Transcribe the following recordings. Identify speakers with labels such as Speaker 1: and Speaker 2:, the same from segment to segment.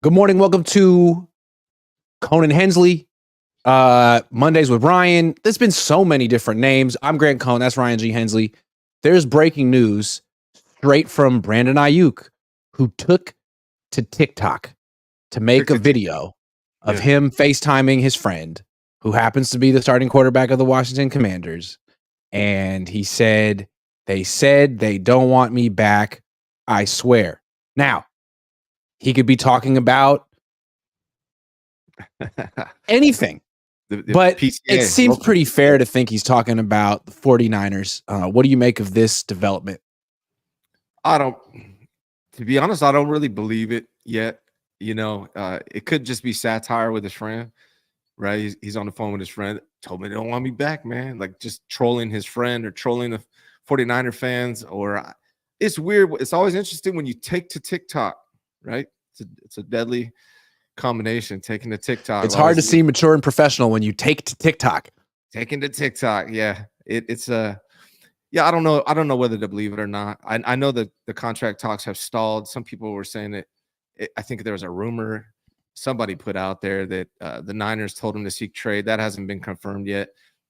Speaker 1: Good morning. Welcome to Cohn and Hensley. Mondays with Ryan. There's been so many different names. I'm Grant Cohn. That's Ryan G. Hensley. There's breaking news straight from Brandon Aiyuk, who took to TikTok to make a video of him FaceTiming his friend, who happens to be the starting quarterback of the Washington Commanders. And he said they don't want me back. I swear. Now, he could be talking about anything, but
Speaker 2: PCA,
Speaker 1: it seems pretty fair to think he's talking about the 49ers. What do you make of this development?
Speaker 2: To be honest, I don't really believe it yet. It could just be satire with his friend, right? He's on the phone with his friend. Told me they don't want me back, man. Like just trolling his friend or trolling the 49er fans. Or it's weird. It's always interesting when you take to TikTok, right? It's a deadly combination, taking to TikTok.
Speaker 1: It's hard to see mature and professional when you take to TikTok.
Speaker 2: Taking to TikTok, yeah. I don't know. I don't know whether to believe it or not. I know that the contract talks have stalled. Some people were saying that I think there was a rumor somebody put out there that the Niners told him to seek trade. That hasn't been confirmed yet.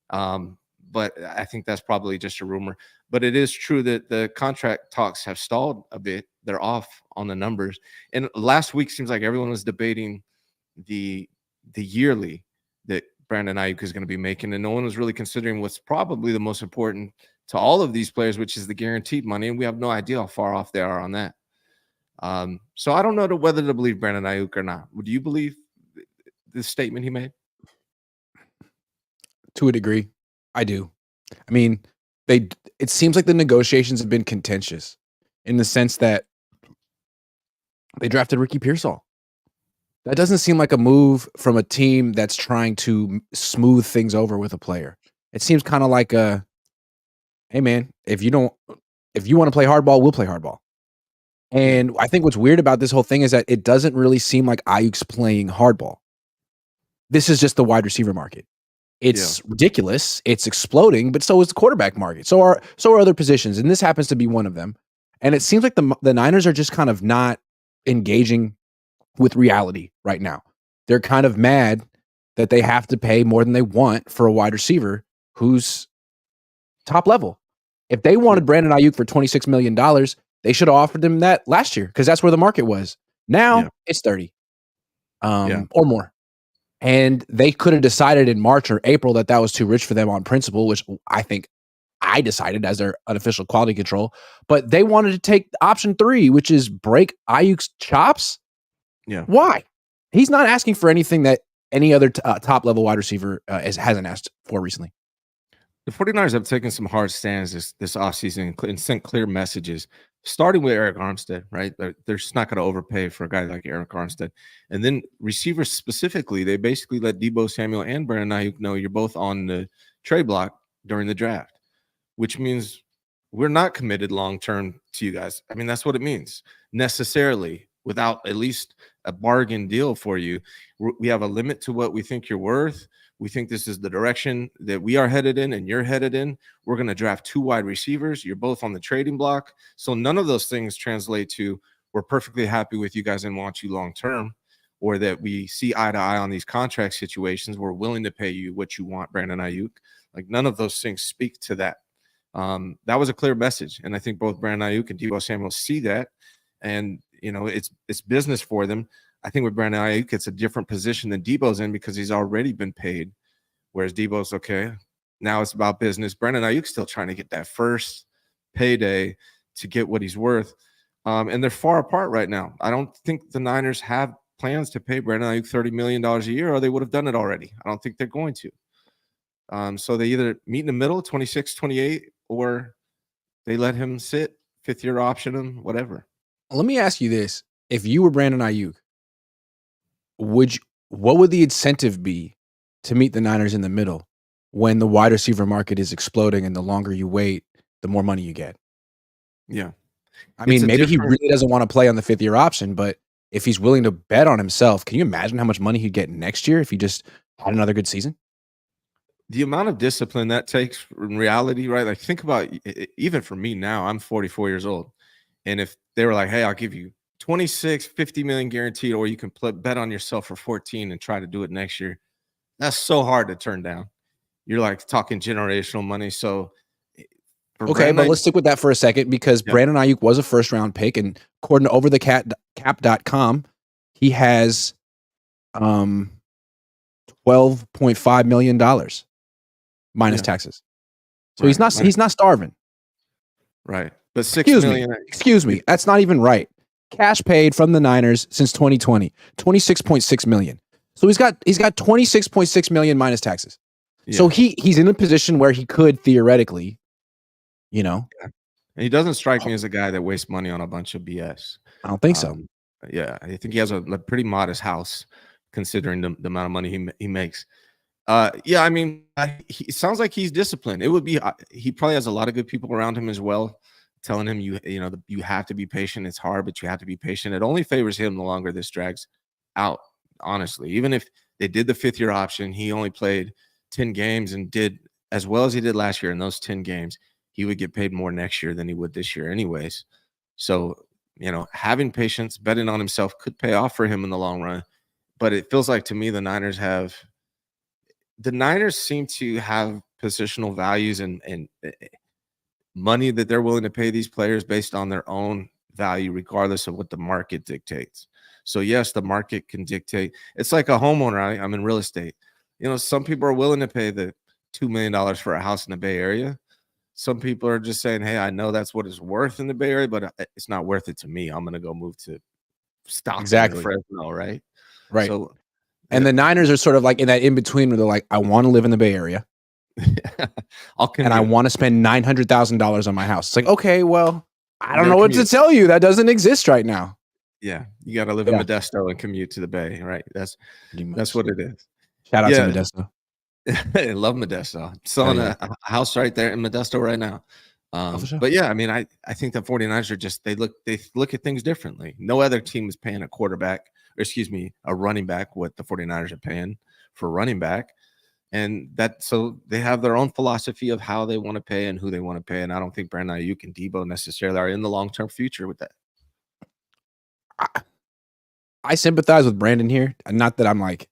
Speaker 2: But I think that's probably just a rumor. But it is true that the contract talks have stalled a bit. They're off on the numbers. And last week seems like everyone was debating the yearly that Brandon Aiyuk is going to be making, and no one was really considering what's probably the most important to all of these players, which is the guaranteed money. And we have no idea how far off they are on that. So I don't know whether to believe Brandon Aiyuk or not. Would you believe the statement he made?
Speaker 1: To a degree, I do. I mean, it seems like the negotiations have been contentious in the sense that they drafted Ricky Pearsall. That doesn't seem like a move from a team that's trying to smooth things over with a player. It seems kind of like hey man, if you want to play hardball, we'll play hardball. And I think what's weird about this whole thing is that it doesn't really seem like Aiyuk's playing hardball. This is just the wide receiver market. It's ridiculous. It's exploding, but so is the quarterback market. So are other positions, and this happens to be one of them. And it seems like the Niners are just kind of not engaging with reality right now. They're kind of mad that they have to pay more than they want for a wide receiver who's top level. If they wanted Brandon Aiyuk for $26 million, they should have offered him that last year because that's where the market was. Now it's 30 or more. And they could have decided in March or April that was too rich for them on principle, which I think I decided as their unofficial quality control. But they wanted to take option 3, which is break Aiyuk's chops.
Speaker 2: Yeah.
Speaker 1: Why? He's not asking for anything that any other top level wide receiver hasn't asked for recently.
Speaker 2: The 49ers have taken some hard stands this offseason and sent clear messages, starting with Eric Armstead, right? They're just not going to overpay for a guy like Eric Armstead. And then receivers specifically, they basically let Debo Samuel and Brandon Aiyuk know you're both on the trade block during the draft, which means we're not committed long-term to you guys. I mean, that's what it means necessarily without at least a bargain deal for you. We have a limit to what we think you're worth. We think this is the direction that we are headed in and you're headed in. We're going to draft 2 wide receivers. You're both on the trading block. So none of those things translate to we're perfectly happy with you guys and want you long-term, or that we see eye to eye on these contract situations. We're willing to pay you what you want, Brandon Aiyuk. Like none of those things speak to that. That was a clear message. And I think both Brandon Aiyuk and Debo Samuel see that. And, it's business for them. I think with Brandon Aiyuk, it's a different position than Debo's in because he's already been paid, whereas Debo's okay. Now it's about business. Brandon Aiyuk's still trying to get that first payday to get what he's worth, and they're far apart right now. I don't think the Niners have plans to pay Brandon Aiyuk $30 million a year, or they would have done it already. I don't think they're going to. So they either meet in the middle, 26, 28, or they let him sit, 5th-year option him, whatever.
Speaker 1: Let me ask you this. If you were Brandon Aiyuk, what would the incentive be to meet the Niners in the middle when the wide receiver market is exploding and the longer you wait, the more money you get?
Speaker 2: Yeah.
Speaker 1: I mean, maybe he really doesn't want to play on the 5th-year option, but if he's willing to bet on himself, can you imagine how much money he'd get next year if he just had another good season?
Speaker 2: The amount of discipline that takes in reality, right? Like think about, even for me now, I'm 44 years old. And if they were like, hey, I'll give you 26, 50 million guaranteed, or you can bet on yourself for 14 and try to do it next year. That's so hard to turn down. You're like talking generational money. So
Speaker 1: Okay, but let's stick with that for a second because Brandon Aiyuk was a first round pick, and according to overthecap.com, he has $12.5 million minus taxes. So he's not starving.
Speaker 2: Right. But $6 million.
Speaker 1: Excuse me. That's not even right. Cash paid from the Niners since 2020, $26.6 million. So he's got $26.6 million minus taxes. Yeah. So he's in a position where he could theoretically,
Speaker 2: And he doesn't strike me as a guy that wastes money on a bunch of BS.
Speaker 1: I don't think so.
Speaker 2: Yeah, I think he has a pretty modest house considering the amount of money he makes. I mean, he sounds like he's disciplined. It would be he probably has a lot of good people around him as well, telling him you have to be patient. It's hard, but you have to be patient. It only favors him the longer this drags out. Honestly, even if they did the 5th-year option, he only played 10 games and did as well as he did last year in those 10 games. He would get paid more next year than he would this year, anyways. So having patience, betting on himself could pay off for him in the long run. But it feels like to me the Niners seem to have positional values and money that they're willing to pay these players based on their own value, regardless of what the market dictates. So yes, the market can dictate. It's like a homeowner. I'm in real estate. Some people are willing to pay the $2 million for a house in the Bay Area. Some people are just saying, hey, I know that's what it's worth in the Bay Area, but it's not worth it to me. I'm going to go move to Stockton or Fresno, right?
Speaker 1: Right. So, and the Niners are sort of like in that in-between where they're like, I want to live in the Bay Area. And I want to spend $900,000 on my house. It's like, okay, well, I don't know what to tell you. That doesn't exist right now.
Speaker 2: Yeah. You got to live in Modesto and commute to the Bay, right? That's what it is.
Speaker 1: Shout out to Modesto.
Speaker 2: I love Modesto. I'm selling a house right there in Modesto right now. But yeah, I mean, I think the 49ers are just they look at things differently. No other team is paying a running back what the 49ers are paying for running back. And so they have their own philosophy of how they want to pay and who they want to pay. And I don't think Brandon Aiyuk and Debo necessarily are in the long-term future with that.
Speaker 1: I sympathize with Brandon here. Not that I'm like,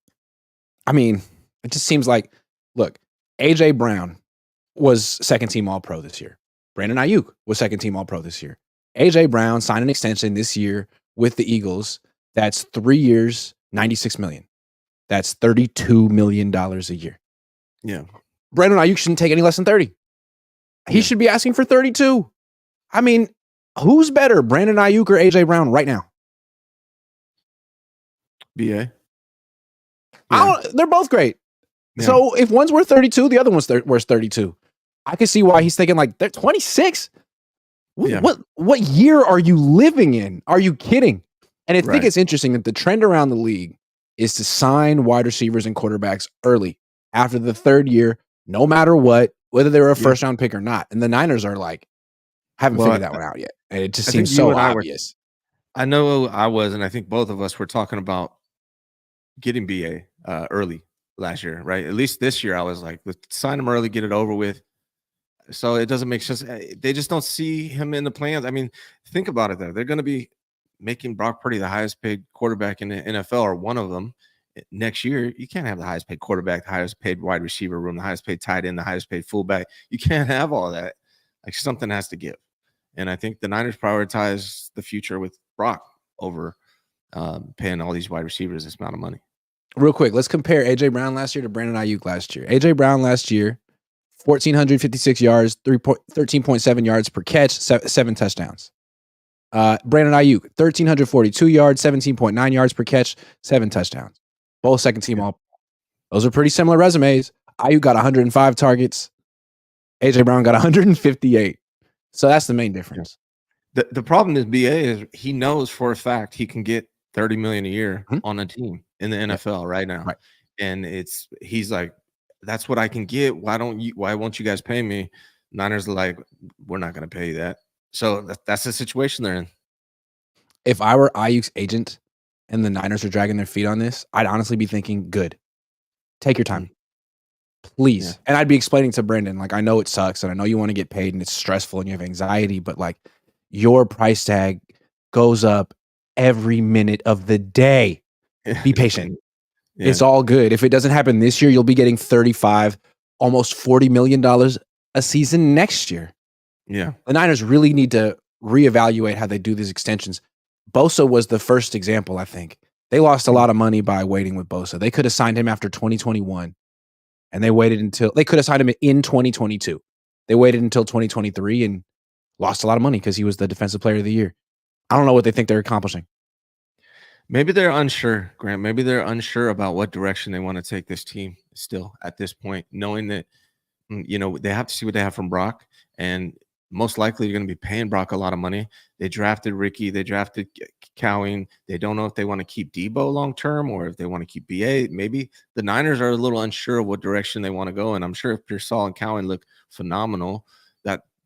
Speaker 1: I mean, it just seems like, look, AJ Brown was second-team All-Pro this year. Brandon Aiyuk was second-team All-Pro this year. AJ Brown signed an extension this year with the Eagles. That's 3 years, $96 million. That's $32 million a year.
Speaker 2: Yeah.
Speaker 1: Brandon Aiyuk shouldn't take any less than 30. He should be asking for 32. I mean, who's better, Brandon Aiyuk or AJ Brown right now?
Speaker 2: BA.
Speaker 1: They're both great. Yeah. So if one's worth 32, the other one's worth 32. I can see why he's thinking like they're 26. What year are you living in? Are you kidding? And I think it's interesting that the trend around the league is to sign wide receivers and quarterbacks early after the 3rd year, no matter what, whether they were a first round pick or not. And the Niners are like, haven't figured that one out yet. And it just seems so obvious.
Speaker 2: I know I was, and I think both of us were talking about getting BA early last year, right? At least this year, I was like, let's sign him early, get it over with. So it doesn't make sense. They just don't see him in the plans. I mean, think about it, though. They're going to be making Brock Purdy the highest paid quarterback in the NFL, or one of them next year. You can't have the highest paid quarterback, the highest paid wide receiver room, the highest paid tight end, the highest paid fullback. You can't have all that. Like, something has to give. And I think the Niners prioritize the future with Brock over paying all these wide receivers this amount of money.
Speaker 1: Real quick, let's compare AJ Brown last year to Brandon Aiyuk last year. AJ Brown last year, 1,456 yards, 13.7 yards per catch, 7 touchdowns. Brandon Aiyuk, 1,342 yards, 17.9 yards per catch, 7 touchdowns. Both second-team all. Those are pretty similar resumes. Aiyuk got 105 targets. AJ Brown got 158. So that's the main difference.
Speaker 2: The problem is BA is he knows for a fact he can get $30 million a year on a team in the NFL right now.
Speaker 1: Right.
Speaker 2: And he's like, that's what I can get. Why won't you guys pay me? Niners are like, we're not going to pay you that. So that's the situation they're in.
Speaker 1: If I were Aiyuk's agent and the Niners are dragging their feet on this, I'd honestly be thinking, good. Take your time. Please. Yeah. And I'd be explaining to Brandon, like, I know it sucks and I know you want to get paid and it's stressful and you have anxiety, but like your price tag goes up every minute of the day. Be patient.
Speaker 2: Yeah.
Speaker 1: It's all good. If it doesn't happen this year, you'll be getting 35, almost $40 million a season next year.
Speaker 2: Yeah.
Speaker 1: The Niners really need to reevaluate how they do these extensions. Bosa was the first example, I think. They lost a lot of money by waiting with Bosa. They could have signed him after 2021, and they waited until they could have signed him in 2022. They waited until 2023 and lost a lot of money because he was the defensive player of the year. I don't know what they think they're accomplishing.
Speaker 2: Maybe they're unsure, Grant. Maybe they're unsure about what direction they want to take this team still at this point, knowing that, they have to see what they have from Brock. And most likely you're going to be paying Brock a lot of money. They drafted Ricky. They drafted Cohn. They don't know if they want to keep Debo long term or if they want to keep BA. Maybe the Niners are a little unsure of what direction they want to go. And I'm sure if Pearsall and Cohn look phenomenal,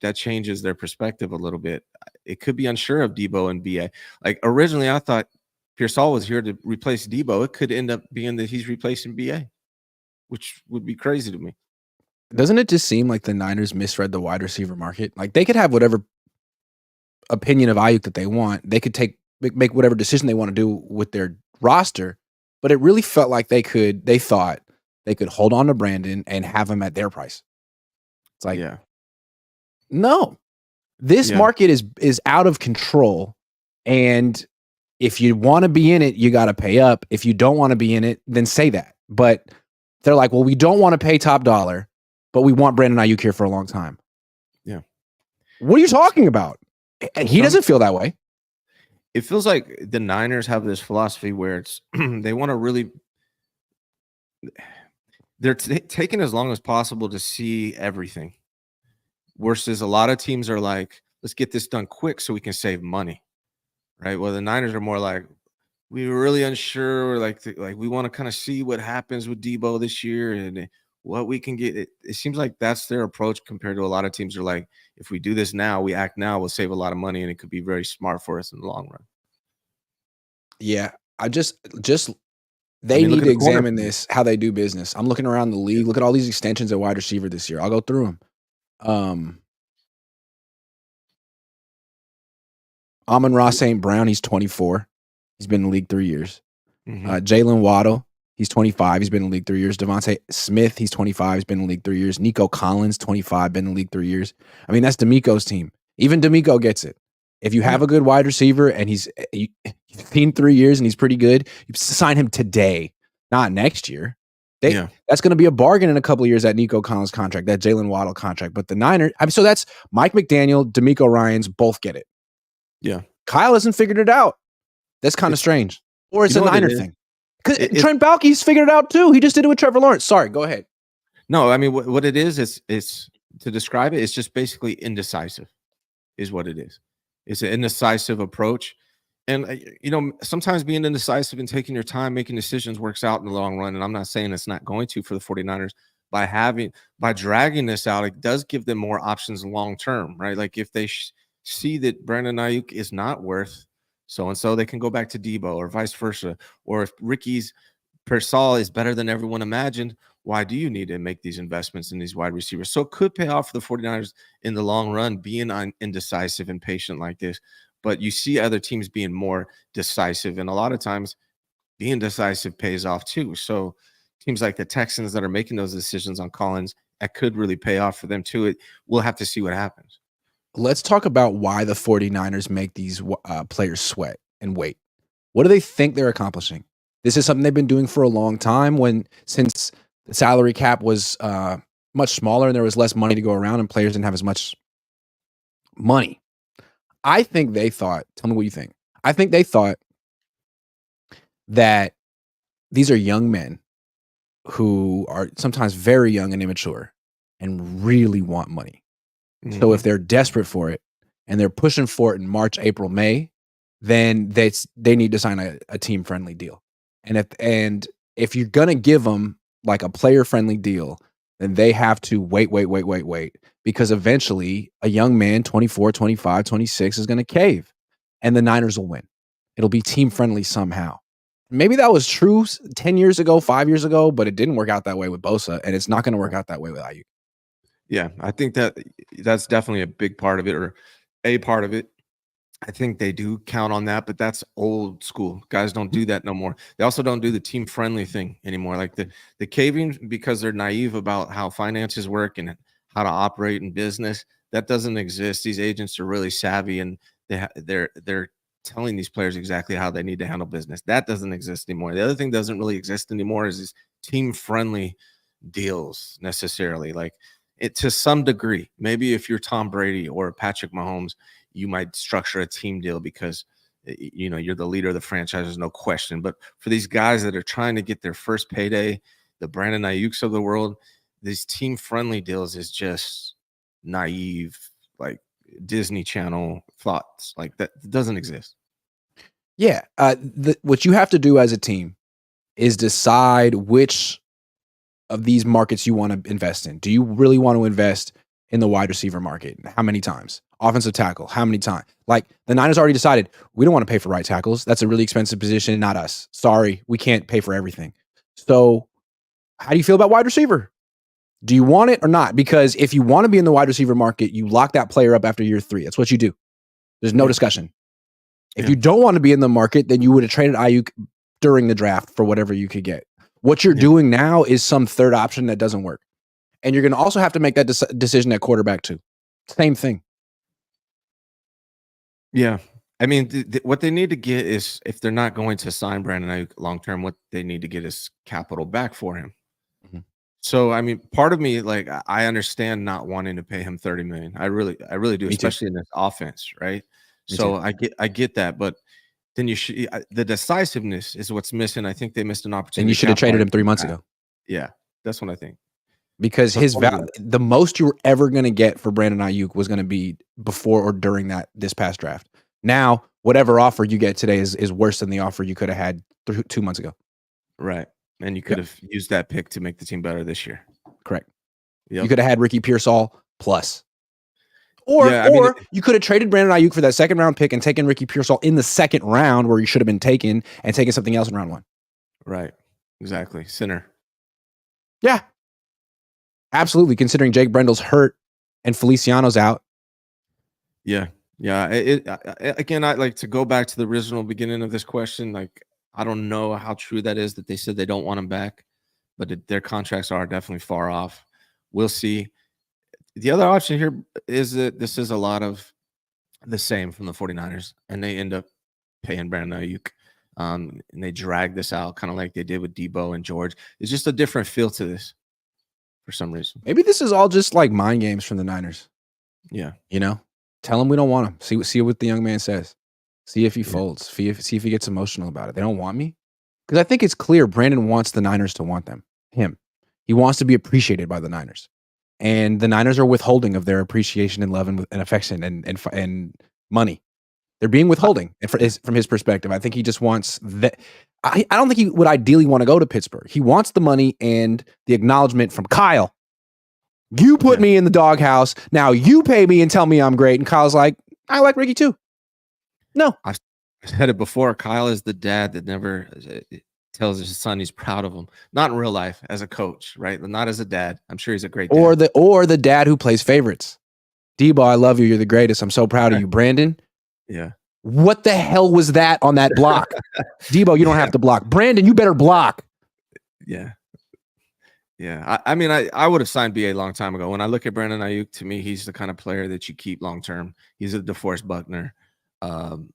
Speaker 2: that changes their perspective a little bit. It could be unsure of Debo and BA. Like originally, I thought Pearsall was here to replace Debo. It could end up being that he's replacing BA, which would be crazy to me.
Speaker 1: Doesn't it just seem like the Niners misread the wide receiver market? Like they could have whatever opinion of Aiyuk that they want. They could make whatever decision they want to do with their roster, but it really felt like they thought they could hold on to Brandon and have him at their price. It's like, no, this market is out of control. And if you want to be in it, you got to pay up. If you don't want to be in it, then say that. But they're like, well, we don't want to pay top dollar, but we want Brandon Aiyuk here for a long time.
Speaker 2: Yeah.
Speaker 1: What are you talking about? And he doesn't feel that way.
Speaker 2: It feels like the Niners have this philosophy where it's they want to really they're taking as long as possible to see everything. Versus a lot of teams are like, let's get this done quick so we can save money. Right. Well, the Niners are more like, we were really unsure. Like we want to kind of see what happens with Debo this year and what we can get. It seems like that's their approach compared to a lot of teams are like, if we do this now, we act now, we'll save a lot of money and it could be very smart for us in the long run.
Speaker 1: Yeah. They need to examine this, how they do business. I'm looking around the league. Look at all these extensions at wide receiver this year. I'll go through them. Amon-Ra St. Brown, he's 24. He's been in the league 3 years. Jalen Waddle, he's 25. He's been in the league 3 years. Devontae Smith, he's 25. He's been in the league 3 years. Nico Collins, 25, been in the league 3 years. I mean, that's D'Amico's team. Even D'Amico gets it. If you have a good wide receiver and he's been 3 years and he's pretty good, you sign him today, not next year. That's going to be a bargain in a couple of years, that Nico Collins contract, that Jalen Waddle contract. But the Niners, so that's Mike McDaniel, D'Amico Ryans, both get it.
Speaker 2: Yeah.
Speaker 1: Kyle hasn't figured it out. That's kind of strange. Or it's a Niner thing. Because Trent Baalke's figured it out too. He just did it with Trevor Lawrence. Sorry, go ahead.
Speaker 2: No, I mean, what it is to describe it, it's just basically indecisive is what it is. It's an indecisive approach. And, sometimes being indecisive and taking your time, making decisions works out in the long run. And I'm not saying it's not going to for the 49ers. By dragging this out, it does give them more options long term, right? Like if they see that Brandon Aiyuk is not worth so-and-so, they can go back to Debo or vice versa. Or if Ricky's Pearsall is better than everyone imagined, why do you need to make these investments in these wide receivers? So it could pay off for the 49ers in the long run, being indecisive and patient like this. But you see other teams being more decisive. And a lot of times being decisive pays off too. So teams like the Texans that are making those decisions on Collins, that could really pay off for them too. We'll have to see what happens.
Speaker 1: Let's talk about why the 49ers make these players sweat and wait. What do they think they're accomplishing? This is something they've been doing for a long time since the salary cap was much smaller and there was less money to go around and players didn't have as much money. I think they thought, tell me what you think. I think they thought that these are young men who are sometimes very young and immature and really want money. So if they're desperate for it and they're pushing for it in March, April, May, then they need to sign a team-friendly deal. And if you're going to give them like a player-friendly deal, then they have to wait, because eventually a young man, 24, 25, 26, is going to cave, and the Niners will win. It'll be team-friendly somehow. Maybe that was true 10 years ago, 5 years ago, but it didn't work out that way with Bosa, and it's not going to work out that way with Aiyuk.
Speaker 2: Yeah, I think that's definitely a big part of it, or a part of it. I think they do count on that, but that's old school. Guys don't do that no more. They also don't do the team friendly thing anymore. Like the caving because they're naive about how finances work and how to operate in business. That doesn't exist. These agents are really savvy and they're telling these players exactly how they need to handle business. That doesn't exist anymore. The other thing doesn't really exist anymore is these team friendly deals necessarily. Like it to some degree. Maybe if you're Tom Brady or Patrick Mahomes, you might structure a team deal because you're the leader of the franchise, there's no question. But for these guys that are trying to get their first payday, the Brandon Aiyuks of the world, these team friendly deals is just naive, like Disney Channel thoughts. Like that doesn't exist.
Speaker 1: Yeah. What you have to do as a team is decide which of these markets you want to invest in. Do you really want to invest in the wide receiver market? How many times? Offensive tackle, how many times? Like the Niners already decided we don't want to pay for right tackles. That's a really expensive position. Not us. Sorry, we can't pay for everything. So how do you feel about wide receiver? Do you want it or not? Because if you want to be in the wide receiver market, you lock that player up after year 3. That's what you do. There's no discussion. If you don't want to be in the market, then you would have traded Aiyuk during the draft for whatever you could get. What you're doing now is some third option that doesn't work. And you're going to also have to make that decision at quarterback too. Same thing.
Speaker 2: Yeah. I mean, what they need to get is, if they're not going to sign Brandon Aiyuk long term, what they need to get is capital back for him. Mm-hmm. So, I mean, part of me, like, I understand not wanting to pay him $30 million. I really do, especially in this offense, right? So I get that, but then you should. The decisiveness is what's missing. I think they missed an opportunity.
Speaker 1: And you should have traded him 3 months ago.
Speaker 2: Yeah, that's what I think.
Speaker 1: Because the most you were ever going to get for Brandon Aiyuk was going to be before or during this past draft. Now, whatever offer you get today is worse than the offer you could have had 2 months ago.
Speaker 2: Right. And you could have used that pick to make the team better this year.
Speaker 1: Correct. Yep. You could have had Ricky Pearsall plus. Or you could have traded Brandon Aiyuk for that second round pick and taken Ricky Pearsall in the second round where you should have been taken and taken something else in round 1.
Speaker 2: Right. Exactly. Center.
Speaker 1: Yeah. Absolutely, considering Jake Brendel's hurt and Feliciano's out.
Speaker 2: Yeah. Yeah. Again, I like to go back to the original beginning of this question. Like, I don't know how true that is that they said they don't want him back, but their contracts are definitely far off. We'll see. The other option here is that this is a lot of the same from the 49ers, and they end up paying Brandon Aiyuk. And they drag this out kind of like they did with Debo and George. It's just a different feel to this. For some reason.
Speaker 1: Maybe this is all just like mind games from the Niners.
Speaker 2: Yeah.
Speaker 1: Tell him we don't want him. See what the young man says. See if he folds. See if he gets emotional about it. They don't want me? Because I think it's clear Brandon wants the Niners to want him. He wants to be appreciated by the Niners. And the Niners are withholding of their appreciation and love and affection and money. They're being withholding from his perspective. I think he just wants that. I don't think he would ideally want to go to Pittsburgh. He wants the money and the acknowledgement from Kyle. You put me in the doghouse. Now you pay me and tell me I'm great. And Kyle's like, I like Ricky too. No.
Speaker 2: I said it before. Kyle is the dad that never tells his son he's proud of him. Not in real life as a coach, right? Not as a dad. I'm sure he's a great dad.
Speaker 1: Or the dad who plays favorites. Debo, I love you. You're the greatest. I'm so proud of you. Brandon.
Speaker 2: Yeah.
Speaker 1: What the hell was that on that block? Debo, you don't have to block. Brandon, you better block.
Speaker 2: Yeah. Yeah. I mean, I would have signed BA a long time ago. When I look at Brandon Aiyuk, to me, he's the kind of player that you keep long term. He's a DeForest Buckner of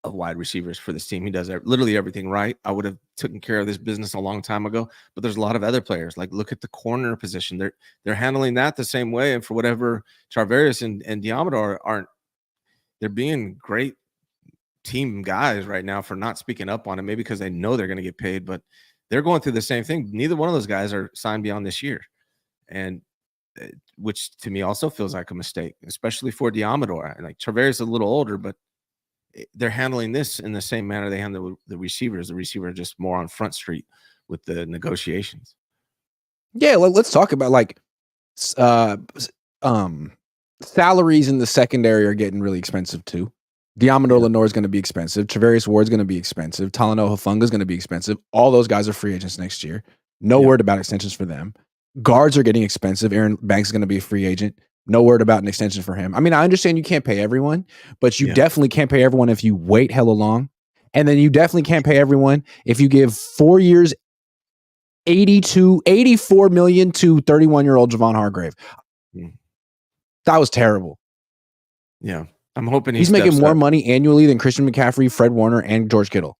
Speaker 2: wide receivers for this team. He does literally everything right. I would have taken care of this business a long time ago. But there's a lot of other players. Like, look at the corner position. They're handling that the same way. And for whatever Charvarius and Diamador aren't, they're being great team guys right now for not speaking up on it, maybe because they know they're going to get paid, but they're going through the same thing. Neither one of those guys are signed beyond this year, and which to me also feels like a mistake, especially for Diamador. Like, Charvarius is a little older, but they're handling this in the same manner they handle the receivers. The receiver are just more on Front Street with the negotiations.
Speaker 1: Yeah, let's talk about salaries in the secondary are getting really expensive too. Diamador Lenore is going to be expensive. Travarius Ward is going to be expensive. Talanoa Hufanga is going to be expensive. All those guys are free agents next year. No word about extensions for them. Guards are getting expensive. Aaron Banks is going to be a free agent. No word about an extension for him. I mean, I understand you can't pay everyone, but you definitely can't pay everyone if you wait hella long. And then you definitely can't pay everyone if you give 4 years, 84 million to 31-year-old Javon Hargrave. That was terrible.
Speaker 2: Yeah. I'm hoping
Speaker 1: he's making more money annually than Christian McCaffrey, Fred Warner, and George Kittle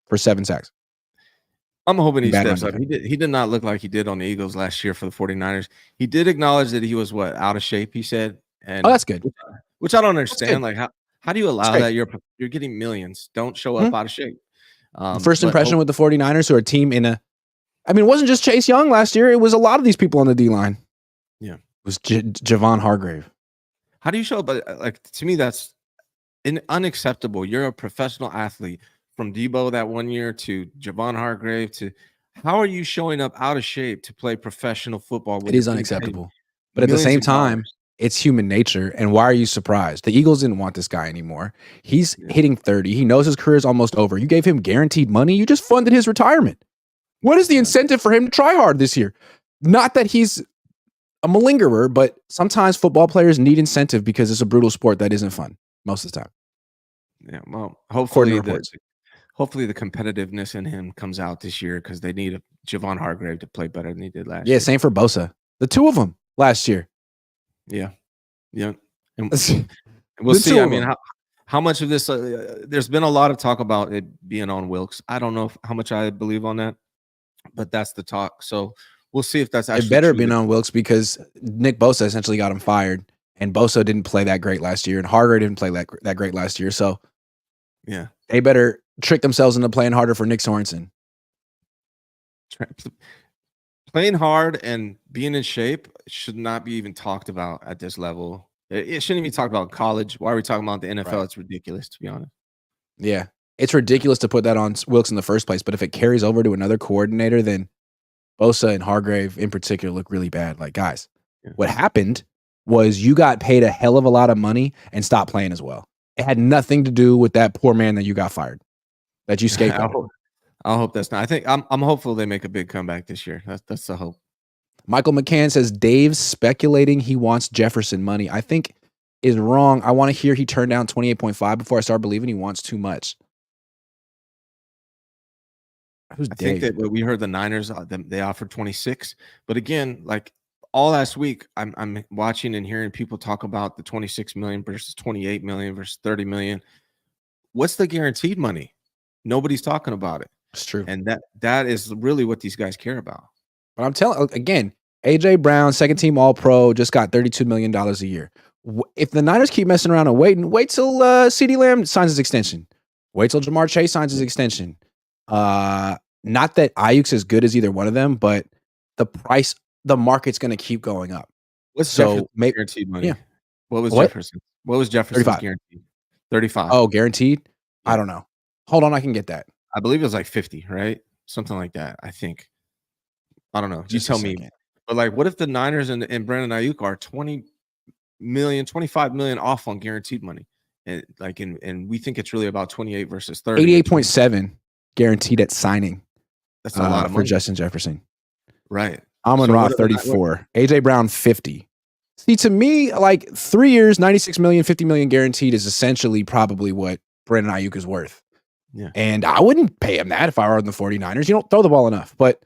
Speaker 1: for 7 sacks.
Speaker 2: I'm hoping he steps up. He did not look like he did on the Eagles last year for the 49ers. He did acknowledge that he was out of shape, he said. And
Speaker 1: that's good.
Speaker 2: Which I don't understand. Like how do you allow that? You're getting millions. Don't show up out of shape.
Speaker 1: First impression with the 49ers, who are a team it wasn't just Chase Young last year. It was a lot of these people on the D-line.
Speaker 2: Yeah.
Speaker 1: It was Javon Hargrave.
Speaker 2: How do you show up? Like, to me, that's unacceptable. You're a professional athlete. From Debo that 1 year to Javon Hargrave how are you showing up out of shape to play professional football?
Speaker 1: It is unacceptable. But at the same time, it's human nature. And why are you surprised? The Eagles didn't want this guy anymore. He's hitting 30. He knows his career is almost over. You gave him guaranteed money. You just funded his retirement. What is the incentive for him to try hard this year? Not that he's a malingerer, but sometimes football players need incentive because it's a brutal sport that isn't fun most of the time.
Speaker 2: Yeah, well, hopefully the competitiveness in him comes out this year because they need Javon Hargrave to play better than he did last year.
Speaker 1: Yeah, same for Bosa. The two of them last year.
Speaker 2: Yeah. And we'll see. I mean, how much of this there's been a lot of talk about it being on Wilkes. I don't know how much I believe on that, but that's the talk. So we'll see if that's actually
Speaker 1: it better been on Wilkes because Nick Bosa essentially got him fired, and Bosa didn't play that great last year, and Hargrave didn't play that great last year. So
Speaker 2: yeah,
Speaker 1: they better trick themselves into playing harder for Nick Sorensen.
Speaker 2: Playing hard and being in shape should not be even talked about at this level. It shouldn't be talked about in college. Why are we talking about the NFL? Right. It's ridiculous, to be honest.
Speaker 1: Yeah, it's ridiculous to put that on Wilkes in the first place. But if it carries over to another coordinator, then Bosa and Hargrave in particular look really bad. Like, guys, what happened was you got paid a hell of a lot of money and stopped playing as well. It had nothing to do with that poor man that you got fired, that you scapegoated.
Speaker 2: I hope that's not. I think I'm hopeful they make a big comeback this year. That's the hope.
Speaker 1: Michael McCann says Dave's speculating he wants Jefferson money. I think is wrong. I want to hear he turned down 28.5 before I start believing he wants too much. Who's Dave?
Speaker 2: I think that we heard the Niners, they offered 26. But again, like all last week, I'm watching and hearing people talk about the 26 million versus 28 million versus 30 million. What's the guaranteed money? Nobody's talking about it.
Speaker 1: It's true.
Speaker 2: And that is really what these guys care about.
Speaker 1: But I'm telling again, AJ Brown, second team All-Pro, just got $32 million a year. If the Niners keep messing around and wait till CeeDee Lamb signs his extension. Wait till Jamar Chase signs his extension. Not that Aiyuk's as good as either one of them, but the market's going to keep going up.
Speaker 2: What's Jefferson's guaranteed money? Yeah. What was Jefferson's guaranteed? 35.
Speaker 1: Oh, guaranteed? Yeah. I don't know. Hold on, I can get that.
Speaker 2: I believe it was like 50, right? Something like that, I think. I don't know. You tell me. But like, what if the Niners and Brandon Aiyuk are 20 million, 25 million off on guaranteed money? And like, and we think it's really about 28 versus 30.
Speaker 1: 88.7 guaranteed at signing.
Speaker 2: That's a lot of
Speaker 1: for
Speaker 2: money.
Speaker 1: Justin Jefferson.
Speaker 2: Right.
Speaker 1: Amon-Ra 34. AJ Brown 50. See, to me, like 3 years, 96 million, 50 million guaranteed is essentially probably what Brandon Aiyuk is worth.
Speaker 2: Yeah.
Speaker 1: And I wouldn't pay him that if I were on the 49ers. You don't throw the ball enough, but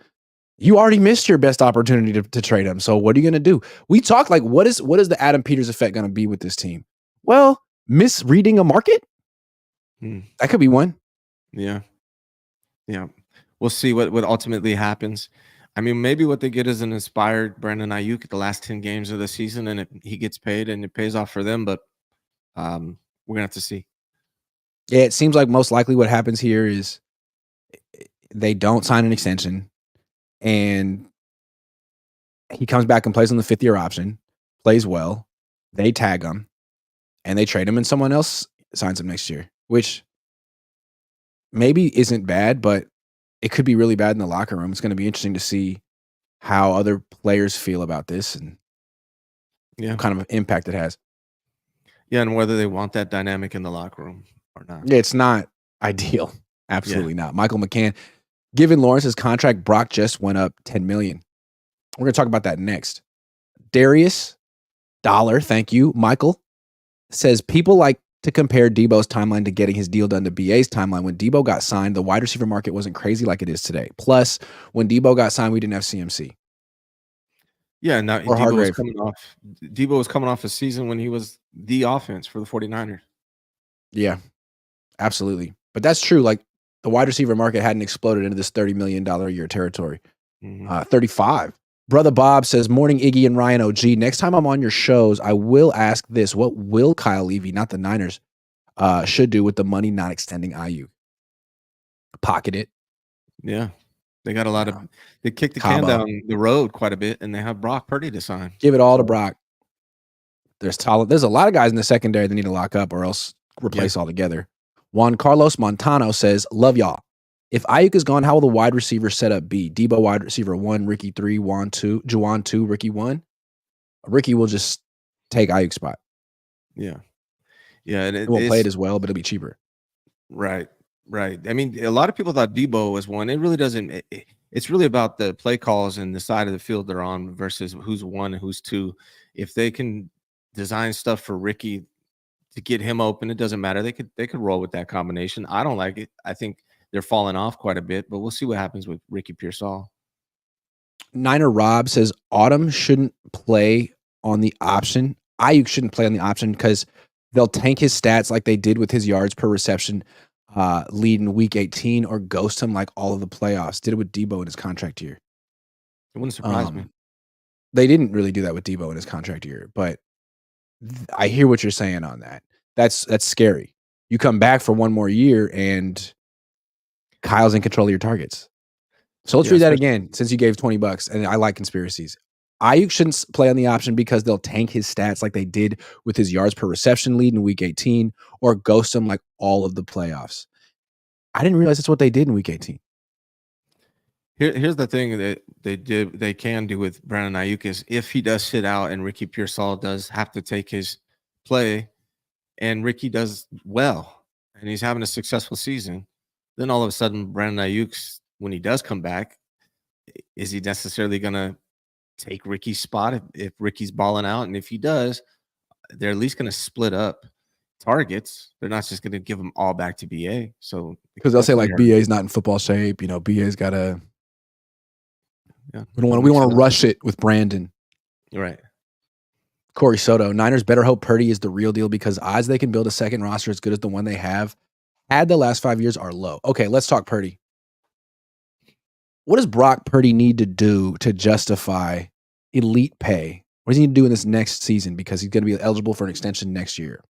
Speaker 1: you already missed your best opportunity to trade him. So what are you going to do? We talk like, what is the Adam Peters effect going to be with this team? Well, misreading a market? That could be one.
Speaker 2: Yeah. Yeah. We'll see what ultimately happens. I mean, maybe what they get is an inspired Brandon Aiyuk at the last 10 games of the season, and he gets paid and it pays off for them, but we're going to have to see.
Speaker 1: Yeah, it seems like most likely what happens here is they don't sign an extension, and he comes back and plays on the 5th-year option, plays well, they tag him, and they trade him, and someone else signs him next year, which maybe isn't bad, but it could be really bad in the locker room. It's going to be interesting to see how other players feel about this and what kind of impact it has.
Speaker 2: Yeah, and whether they want that dynamic in the locker room or not.
Speaker 1: Yeah, it's not ideal. Absolutely not. Michael McCann, given Lawrence's contract, Brock just went up $10 million. We're going to talk about that next. Darius Thank you. Michael says people like to compare Debo's timeline to getting his deal done to BA's timeline. When Debo got signed, the wide receiver market wasn't crazy like it is today. Plus, when Debo got signed, we didn't have CMC.
Speaker 2: Yeah, now
Speaker 1: Or Hargrave.
Speaker 2: Debo was coming off a season when he was the offense for the 49ers.
Speaker 1: Yeah, absolutely. But that's true. Like the wide receiver market hadn't exploded into this $30 million a year territory. 35. Brother Bob says, morning, Iggy and Ryan OG. Next time I'm on your shows, I will ask this. What will Kyle Levy, not the Niners, should do with the money not extending Aiyuk? Pocket it.
Speaker 2: Yeah. They got a lot of – they kicked the can down the road quite a bit, and they have Brock Purdy to sign.
Speaker 1: Give it all to Brock. There's a lot of guys in the secondary that need to lock up or else replace altogether. Juan Carlos Montano says, love y'all. If Aiyuk is gone, how will the wide receiver setup be? Debo wide receiver 1, Ricky 3, Juan 2, Juwan 2, Ricky 1. Ricky will just take Aiyuk's spot.
Speaker 2: Yeah. Yeah. And
Speaker 1: it won't play it as well, but it'll be cheaper.
Speaker 2: Right. Right. I mean, a lot of people thought Debo was one. It really doesn't. It's really about the play calls and the side of the field they're on versus who's 1 and who's 2. If they can design stuff for Ricky to get him open, it doesn't matter. They could roll with that combination. I don't like it. I think they're falling off quite a bit, but we'll see what happens with Ricky Pearsall.
Speaker 1: Niner Rob says Autumn shouldn't play on the option. Aiyuk shouldn't play on the option because they'll tank his stats like they did with his yards per reception lead in week 18 or ghost him like all of the playoffs. Did it with Debo in his contract year.
Speaker 2: It wouldn't surprise me.
Speaker 1: They didn't really do that with Debo in his contract year, but I hear what you're saying on that. That's scary. You come back for one more year and Kyle's in control of your targets. So let's read that again since you gave $20 and I like conspiracies. Aiyuk shouldn't play on the option because they'll tank his stats like they did with his yards per reception lead in week 18 or ghost him like all of the playoffs. I didn't realize that's what they did in week 18.
Speaker 2: Here's the thing that they can do with Brandon Aiyuk is if he does sit out and Ricky Pearsall does have to take his play and Ricky does well and he's having a successful season, then all of a sudden Brandon Aiyuk's, when he does come back, is he necessarily going to take Ricky's spot if Ricky's balling out? And if he does, they're at least going to split up targets. They're not just going to give them all back to BA. So
Speaker 1: because they'll say like BA's not in football shape, BA's got to. Yeah, we don't want to rush it with Brandon.
Speaker 2: Right.
Speaker 1: Corey Soto, Niners better hope Purdy is the real deal because odds they can build a second roster as good as the one they have had the last 5 years are low. Okay, let's talk Purdy. What does Brock Purdy need to do to justify elite pay? What does he need to do in this next season because he's going to be eligible for an extension next year?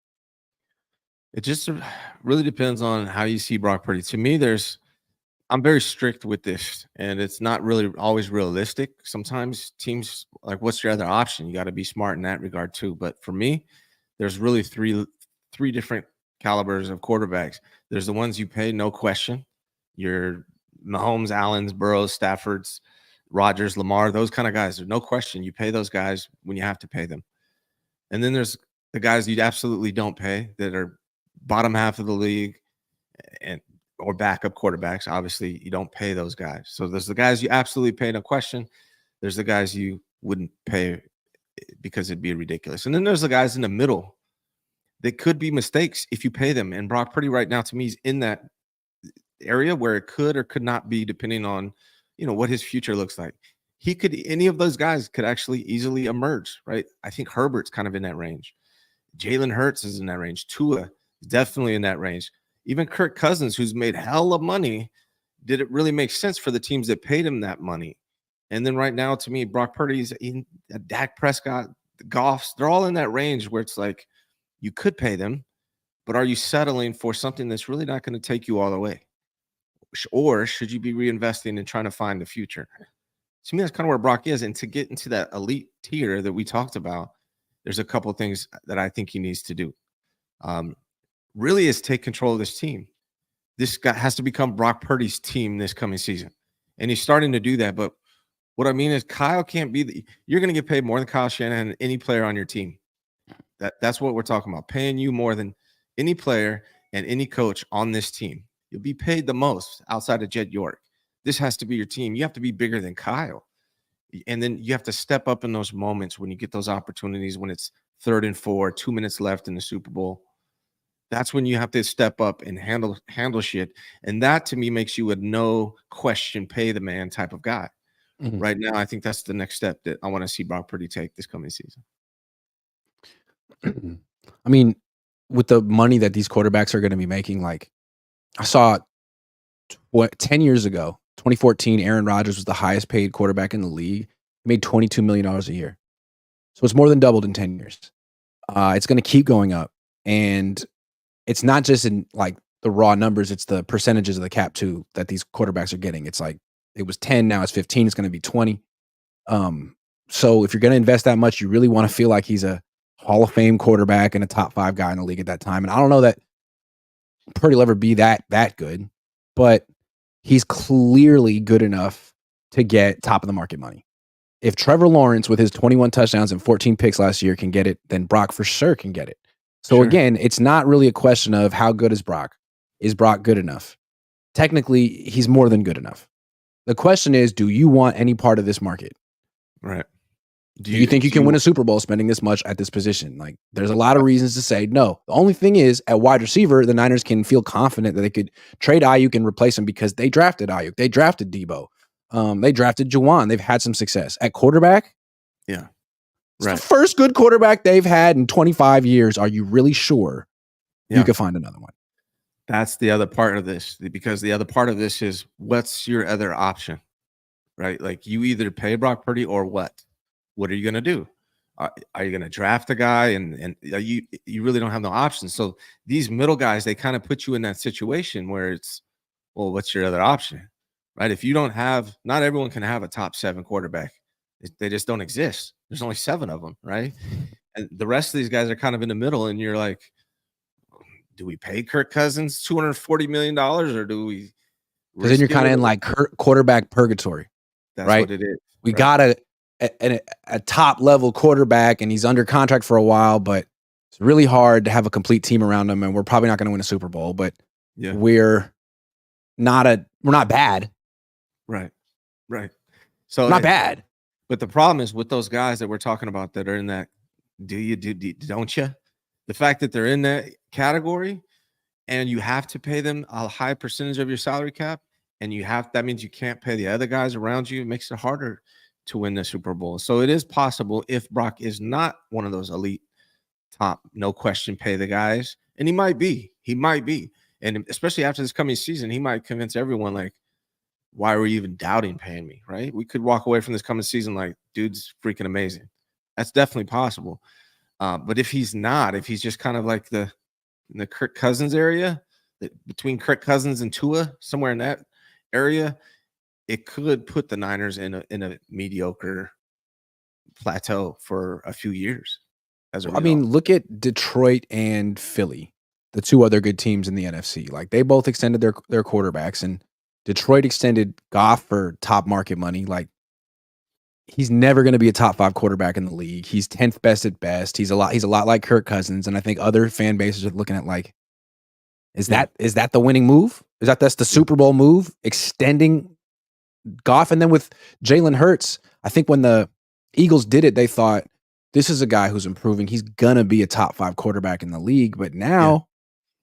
Speaker 2: It just really depends on how you see Brock Purdy. To me, I'm very strict with this, and it's not really always realistic. Sometimes teams like, what's your other option? You got to be smart in that regard too. But for me, there's really three different calibers of quarterbacks. There's the ones you pay, no question. Your Mahomes, Allens, Burrows, Staffords, Rodgers, Lamar, those kind of guys. There's no question. You pay those guys when you have to pay them. And then there's the guys you absolutely don't pay that are bottom half of the league or backup quarterbacks. Obviously, you don't pay those guys. So there's the guys you absolutely pay, no question. There's the guys you wouldn't pay because it'd be ridiculous. And then there's the guys in the middle that could be mistakes if you pay them. And Brock Purdy right now, to me, is in that area where it could or could not be, depending on, what his future looks like. Any of those guys could actually easily emerge, right? I think Herbert's kind of in that range. Jalen Hurts is in that range. Tua is definitely in that range. Even Kirk Cousins, who's made hell of money, did it really make sense for the teams that paid him that money? And then right now, to me, Brock Purdy's in Dak Prescott, the Goffs, they're all in that range where it's like you could pay them, but are you settling for something that's really not going to take you all the way? Or should you be reinvesting and trying to find the future? To me, that's kind of where Brock is. And to get into that elite tier that we talked about, there's a couple of things that I think he needs to do. Really is take control of this team. This guy has to become Brock Purdy's team this coming season. And he's starting to do that. But what I mean is Kyle can't be you're going to get paid more than Kyle Shanahan and any player on your team. That's what we're talking about. Paying you more than any player and any coach on this team. You'll be paid the most outside of Jed York. This has to be your team. You have to be bigger than Kyle. And then you have to step up in those moments when you get those opportunities, when it's 3rd and 4, 2 minutes left in the Super Bowl. That's when you have to step up and handle shit. And that to me makes you a no question, pay the man type of guy.
Speaker 1: Mhm.
Speaker 2: Right now, I think that's the next step that I want to see Brock Purdy take this coming season.
Speaker 1: I mean, with the money that these quarterbacks are going to be making, like I saw 10 years ago, 2014, Aaron Rodgers was the highest paid quarterback in the league. He made $22 million a year. So it's more than doubled in 10 years. It's going to keep going up. And it's not just in like the raw numbers, it's the percentages of the cap too that these quarterbacks are getting. It's like it was 10, now it's 15, it's going to be 20. So if you're going to invest that much, you really want to feel like he's a Hall of Fame quarterback and a top 5 guy in the league at that time. And I don't know that Purdy will ever be that good, but he's clearly good enough to get top of the market money. If Trevor Lawrence with his 21 touchdowns and 14 picks last year can get it, then Brock for sure can get it. So
Speaker 2: Sure.
Speaker 1: again, it's not really a question of how good is Brock. Is Brock good enough? Technically, he's more than good enough. The question is, do you want any part of this market?
Speaker 2: Right.
Speaker 1: Do you think you can win a Super Bowl spending this much at this position? Like, there's a lot of reasons to say no. The only thing is, at wide receiver, the Niners can feel confident that they could trade Aiyuk and replace him because they drafted Aiyuk. They drafted Debo. They drafted Juwan. They've had some success. At quarterback,
Speaker 2: yeah.
Speaker 1: It's the first good quarterback they've had in 25 years. Are you really sure you could find another one?
Speaker 2: That's the other part of this, because the other part of this is, what's your other option, right? Like, you either pay Brock Purdy or what? What are you going to do? Are you going to draft a guy and you really don't have no options? So these middle guys, they kind of put you in that situation where it's, well, what's your other option, right? If you don't have, not everyone can have a top 7 quarterback. They just don't exist. There's only 7 of them, right? And the rest of these guys are kind of in the middle, and you're like, do we pay Kirk Cousins $240 million, or do we?
Speaker 1: Because then you're kind of in like quarterback purgatory.
Speaker 2: That's
Speaker 1: right?
Speaker 2: what it is.
Speaker 1: We got a top level quarterback, and he's under contract for a while, but it's really hard to have a complete team around him. And we're probably not going to win a Super Bowl, but we're not bad.
Speaker 2: Right. So
Speaker 1: not bad.
Speaker 2: But the problem is with those guys that we're talking about that are in that, don't you? The fact that they're in that category and you have to pay them a high percentage of your salary cap, and that means you can't pay the other guys around you. It makes it harder to win the Super Bowl. So it is possible, if Brock is not one of those elite top, no question, pay the guys, and he might be, and especially after this coming season, he might convince everyone, like, why were you even doubting paying me, right? We could walk away from this coming season like, dude's freaking amazing. That's definitely possible. But if he's not, if he's just kind of like in the Kirk Cousins area, between Kirk Cousins and Tua, somewhere in that area, it could put the Niners in a mediocre plateau for a few years.
Speaker 1: I mean, look at Detroit and Philly, the 2 other good teams in the NFC. Like, they both extended their quarterbacks, and Detroit extended Goff for top market money. Like, he's never going to be a top 5 quarterback in the league. He's 10th best at best. He's a lot like Kirk Cousins, and I think other fan bases are looking at like, is that the winning move? That's the Super Bowl move? Extending Goff, and then with Jalen Hurts, I think when the Eagles did it, they thought, this is a guy who's improving. He's gonna be a top 5 quarterback in the league. But now,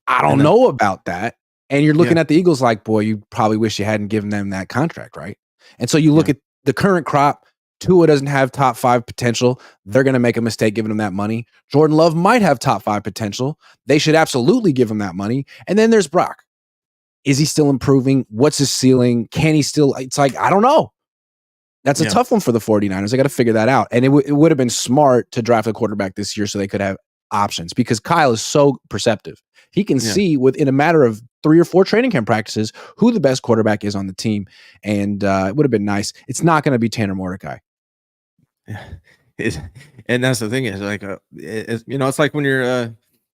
Speaker 1: I don't know about that. And you're looking at the Eagles like, boy, you probably wish you hadn't given them that contract, right? And so you look at the current crop. Tua doesn't have top 5 potential. They're going to make a mistake giving him that money. Jordan Love might have top 5 potential. They should absolutely give him that money. And then there's Brock. Is he still improving? What's his ceiling? Can he still? It's like, I don't know. That's a tough one for the 49ers. They got to figure that out. And it would have been smart to draft a quarterback this year so they could have options, because Kyle is so perceptive. He can see within a matter of 3 or 4 training camp practices who the best quarterback is on the team. And it would have been nice. It's not going to be Tanner Mordecai.
Speaker 2: And that's the thing is, like, it's like when you're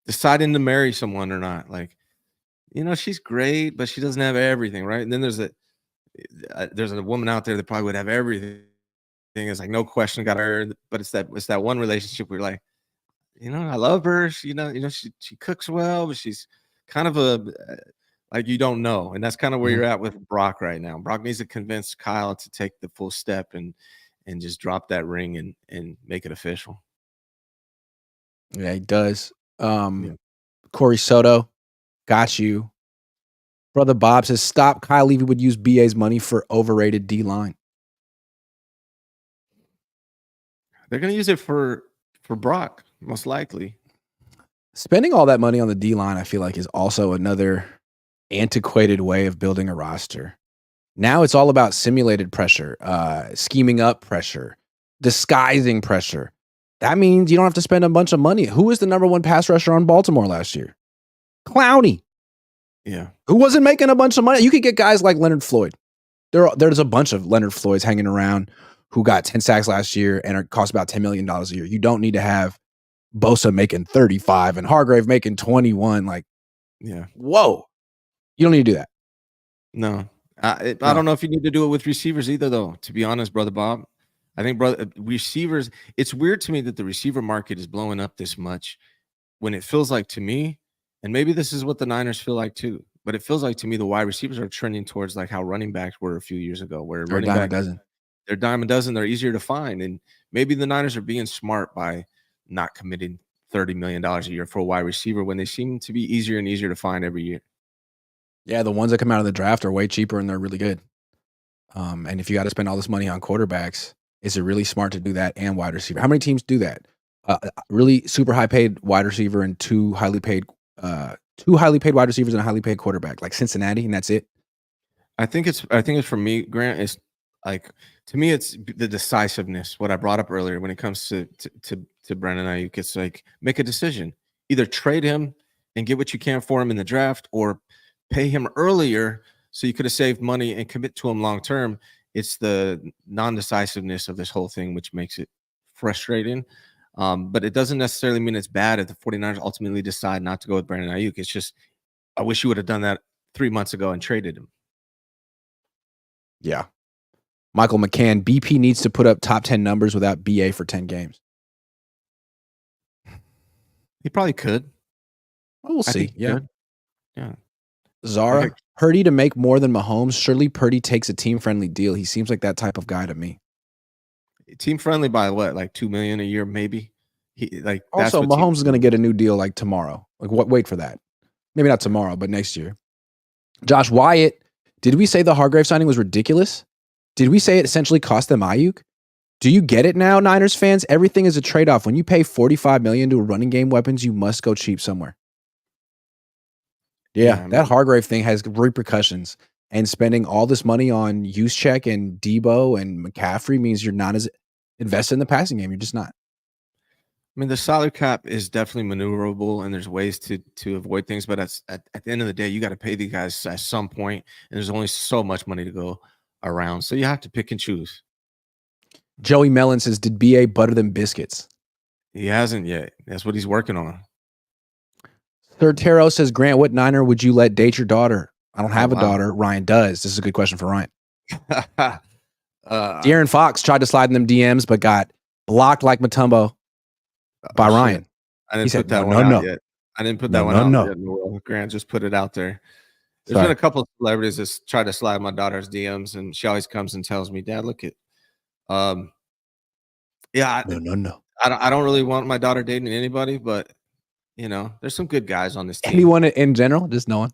Speaker 2: deciding to marry someone or not. Like, she's great, but she doesn't have everything, right? And then there's a woman out there that probably would have everything. It's like, no question, got her. But it's that one relationship where you're like, I love her. She cooks well, but she's kind of like, you don't know. And that's kind of where you're at with Brock right now. Brock needs to convince Kyle to take the full step and and just drop that ring and make it official.
Speaker 1: Yeah, he does. Corey Soto, got you. Brother Bob says, stop. Kyle Levy would use BA's money for overrated D-line.
Speaker 2: They're going to use it for Brock, most likely.
Speaker 1: Spending all that money on the D-line, I feel like, is also another antiquated way of building a roster. Now it's all about simulated pressure, scheming up pressure, disguising pressure. That means you don't have to spend a bunch of money. Who was the number one pass rusher on Baltimore last year? Clowney.
Speaker 2: Yeah.
Speaker 1: Who wasn't making a bunch of money? You could get guys like Leonard Floyd. There's a bunch of Leonard Floyds hanging around who got 10 sacks last year and cost about $10 million a year. You don't need to have Bosa making 35 and Hargrave making 21. Like,
Speaker 2: yeah.
Speaker 1: Whoa. You don't need to do that.
Speaker 2: No. I don't know if you need to do it with receivers either, though, to be honest, Brother Bob. I think, receivers, it's weird to me that the receiver market is blowing up this much when it feels like, to me, and maybe this is what the Niners feel like too, but it feels like to me the wide receivers are trending towards like how running backs were a few years ago, where
Speaker 1: they're dime a dozen.
Speaker 2: They're dime a dozen. They're easier to find. And maybe the Niners are being smart by not committing $30 million a year for a wide receiver when they seem to be easier and easier to find every year.
Speaker 1: Yeah, the ones that come out of the draft are way cheaper and they're really good. And if you got to spend all this money on quarterbacks, is it really smart to do that and wide receiver? How many teams do that? Really super high paid wide receiver and two highly paid wide receivers and a highly paid quarterback, like Cincinnati, and that's it.
Speaker 2: I think it's for me, Grant, it's like, to me, it's the decisiveness, what I brought up earlier when it comes to Brandon Aiyuk. It's like, make a decision. Either trade him and get what you can for him in the draft, or pay him earlier so you could have saved money and commit to him long term. It's the non-decisiveness of this whole thing which makes it frustrating. But it doesn't necessarily mean it's bad if the 49ers ultimately decide not to go with Brandon Aiyuk. It's just, I wish you would have done that 3 months ago and traded him.
Speaker 1: Yeah. Michael McCann, BP needs to put up top 10 numbers without BA for 10 games.
Speaker 2: He probably could.
Speaker 1: Well, we'll see. Yeah.
Speaker 2: Could. Yeah.
Speaker 1: Zara, okay. Purdy to make more than Mahomes. Surely Purdy takes a team-friendly deal. He seems like that type of guy to me.
Speaker 2: Team-friendly by what? Like $2 million a year, maybe?
Speaker 1: Also, Mahomes is going to get a new deal like tomorrow. Like, what? Wait for that. Maybe not tomorrow, but next year. Josh Wyatt, did we say the Hargrave signing was ridiculous? Did we say it essentially cost them Aiyuk? Do you get it now, Niners fans? Everything is a trade-off. When you pay $45 million to a running game weapons, you must go cheap somewhere. Yeah, that Hargrave thing has repercussions. And spending all this money on Juszczyk and Debo and McCaffrey means you're not as invested in the passing game. You're just not.
Speaker 2: I mean, the salary cap is definitely maneuverable, and there's ways to avoid things. But at the end of the day, you got to pay these guys at some point, and there's only so much money to go around. So you have to pick and choose.
Speaker 1: Joey Mellon says, did BA butter them biscuits?
Speaker 2: He hasn't yet. That's what he's working on.
Speaker 1: Third Taro says, Grant, what Niner would you let date your daughter? I don't have a daughter. Ryan does. This is a good question for Ryan. De'Aaron Fox tried to slide in them DMs, but got blocked like Mutombo by Ryan.
Speaker 2: I didn't put that one out yet. I didn't put that one out yet. Grant just put it out there. There's been a couple of celebrities that try to slide my daughter's DMs, and she always comes and tells me, Dad, look at yeah.
Speaker 1: No.
Speaker 2: I don't really want my daughter dating anybody, but you know, there's some good guys on this team.
Speaker 1: Anyone in general? Just no one?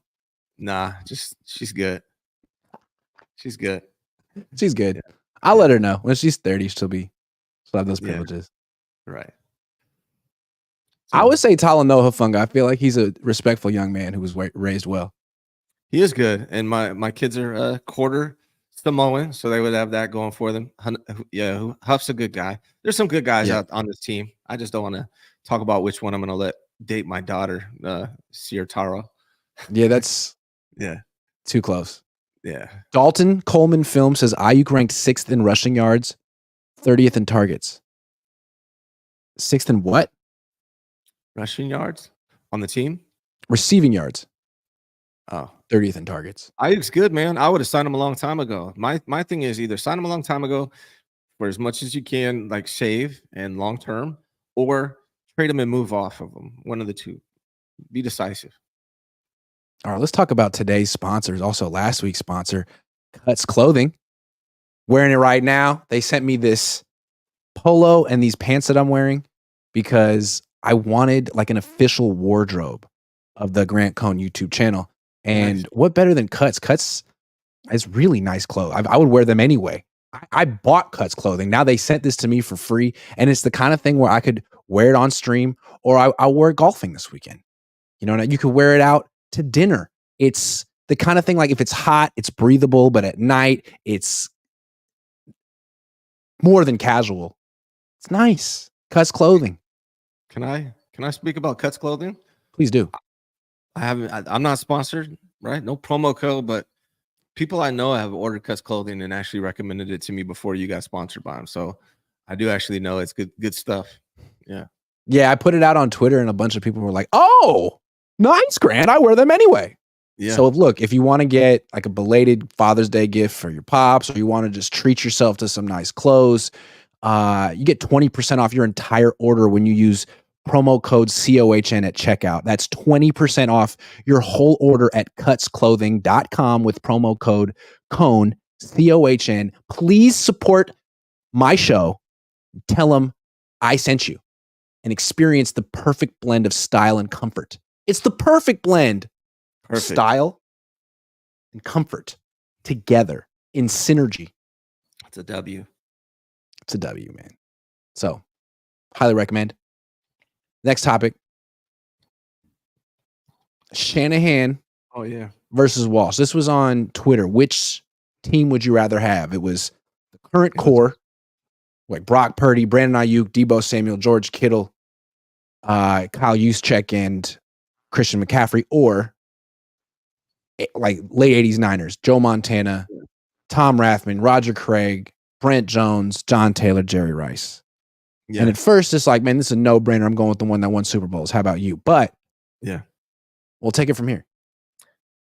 Speaker 2: Nah, just she's good. She's good.
Speaker 1: She's good. Yeah. I'll let her know. When she's 30, she'll have those privileges.
Speaker 2: Right.
Speaker 1: So, I would say Talanoa Hufanga. I feel like he's a respectful young man who was raised well.
Speaker 2: He is good. And my kids are quarter Samoan, so they would have that going for them. Yeah, Huff's a good guy. There's some good guys out on this team. I just don't want to talk about which one I'm going to let date my daughter, Sierra Taro.
Speaker 1: Yeah, that's too close.
Speaker 2: Yeah.
Speaker 1: Dalton Coleman Film says Aiyuk ranked 6th in rushing yards, 30th in targets. 6th in what?
Speaker 2: Rushing yards on the team?
Speaker 1: Receiving yards.
Speaker 2: Oh.
Speaker 1: 30th in targets.
Speaker 2: Aiyuk's good, man. I would have signed him a long time ago. My thing is either sign him a long time ago for as much as you can, like save and long term, or trade him and move off of him. One of the two. Be decisive.
Speaker 1: All right, let's talk about today's sponsors. Also, last week's sponsor, Cuts Clothing. Wearing it right now. They sent me this polo and these pants that I'm wearing because I wanted like an official wardrobe of the Grant Cohn YouTube channel. And
Speaker 2: Nice.
Speaker 1: what better than Cuts? Cuts is really nice clothes. I would wear them anyway. I bought Cuts clothing. Now they sent this to me for free. And it's the kind of thing where I could wear it on stream or I'll wear it golfing this weekend. You know, and you could wear it out to dinner. It's the kind of thing like if it's hot, it's breathable, but at night, it's more than casual. It's nice. Cuts clothing.
Speaker 2: Can I speak about Cuts clothing?
Speaker 1: Please do.
Speaker 2: I'm not sponsored, right? No promo code, but people I know have ordered Cuts clothing and actually recommended it to me before you got sponsored by them. So I do actually know it's good stuff. Yeah.
Speaker 1: Yeah, I put it out on Twitter and a bunch of people were like, "Oh, nice, Grant. I wear them anyway."
Speaker 2: Yeah.
Speaker 1: So look, if you want to get like a belated Father's Day gift for your pops, or you want to just treat yourself to some nice clothes, you get 20% off your entire order when you use promo code COHN at checkout. That's 20% off your whole order at cutsclothing.com with promo code Cohn, COHN. Please support my show. Tell them I sent you and experience the perfect blend of style and comfort. It's the perfect blend.
Speaker 2: Perfect.
Speaker 1: Style and comfort together in synergy.
Speaker 2: It's a W.
Speaker 1: It's a W, man. So, highly recommend. Next topic. Shanahan
Speaker 2: Oh, yeah.
Speaker 1: versus Walsh. This was on Twitter. Which team would you rather have? It was the current core, like Brock Purdy, Brandon Aiyuk, Debo Samuel, George Kittle, Kyle Juszczyk, and Christian McCaffrey, or like late 80s Niners, Joe Montana, Tom Rathman, Roger Craig, Brent Jones, John Taylor, Jerry Rice.
Speaker 2: Yeah.
Speaker 1: And at first it's like, man, this is a no-brainer. I'm going with the one that won Super Bowls. How about you? But
Speaker 2: yeah,
Speaker 1: we'll take it from here.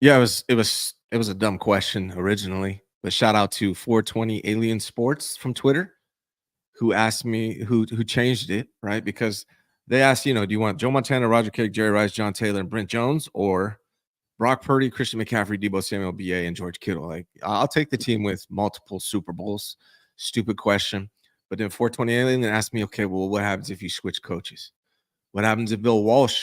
Speaker 2: Yeah, it was a dumb question originally, but shout out to 420 Alien Sports from Twitter who asked me who changed it, right? Because they asked, do you want Joe Montana, Roger Craig, Jerry Rice, John Taylor, and Brent Jones, or Brock Purdy, Christian McCaffrey, Debo Samuel, BA, and George Kittle? Like, I'll take the team with multiple Super Bowls. Stupid question. But then 420 Alien asked me, okay, well, what happens if you switch coaches? What happens if Bill Walsh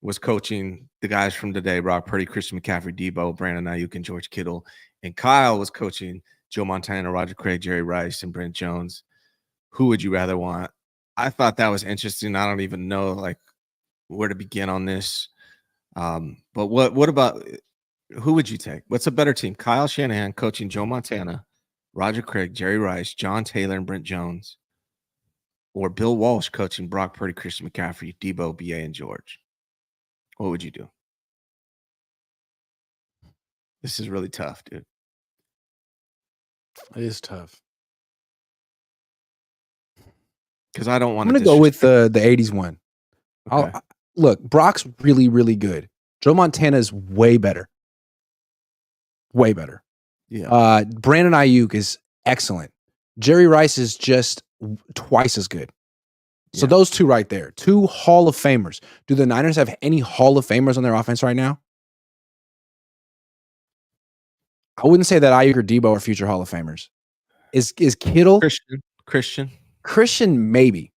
Speaker 2: was coaching the guys from today, Brock Purdy, Christian McCaffrey, Debo, Brandon Aiyuk, and George Kittle, and Kyle was coaching Joe Montana, Roger Craig, Jerry Rice, and Brent Jones? Who would you rather want? I thought that was interesting. I don't even know like where to begin on this. But what about who would you take? What's a better team? Kyle Shanahan coaching Joe Montana, Roger Craig, Jerry Rice, John Taylor, and Brent Jones, or Bill Walsh coaching Brock Purdy, Christian McCaffrey, Debo, BA, and George? What would you do? This is really tough, dude.
Speaker 1: It is tough.
Speaker 2: Because I don't want
Speaker 1: I'm going to go with the 80s one.
Speaker 2: Okay.
Speaker 1: Look, Brock's really, really good. Joe Montana is way better. Way better.
Speaker 2: Yeah.
Speaker 1: Brandon Aiyuk is excellent. Jerry Rice is just twice as good. So those two right there, two Hall of Famers. Do the Niners have any Hall of Famers on their offense right now? I wouldn't say that Aiyuk or Debo are future Hall of Famers. Is Kittle? Christian, maybe.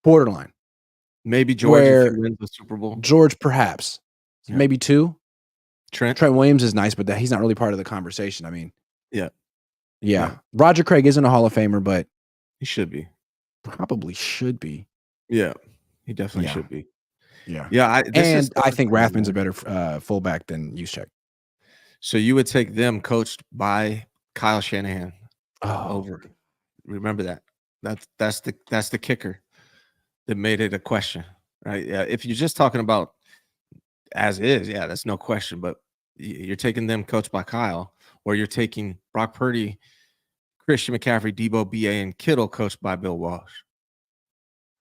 Speaker 1: Borderline.
Speaker 2: Maybe George if he wins the Super Bowl.
Speaker 1: George, perhaps. Yeah. Maybe two.
Speaker 2: Trent
Speaker 1: Williams is nice, but he's not really part of the conversation. I mean,
Speaker 2: yeah.
Speaker 1: Roger Craig isn't a Hall of Famer, but
Speaker 2: he should be.
Speaker 1: Probably should be.
Speaker 2: Yeah, he definitely should be.
Speaker 1: Yeah. I think Rathman's a better fullback than Juszczyk.
Speaker 2: So you would take them coached by Kyle Shanahan
Speaker 1: over.
Speaker 2: Remember that. That's the kicker that made it a question, right? Yeah. If you're just talking about as is, that's no question. But you're taking them coached by Kyle, or you're taking Brock Purdy, Christian McCaffrey, Debo, BA, and Kittle coached by Bill Walsh.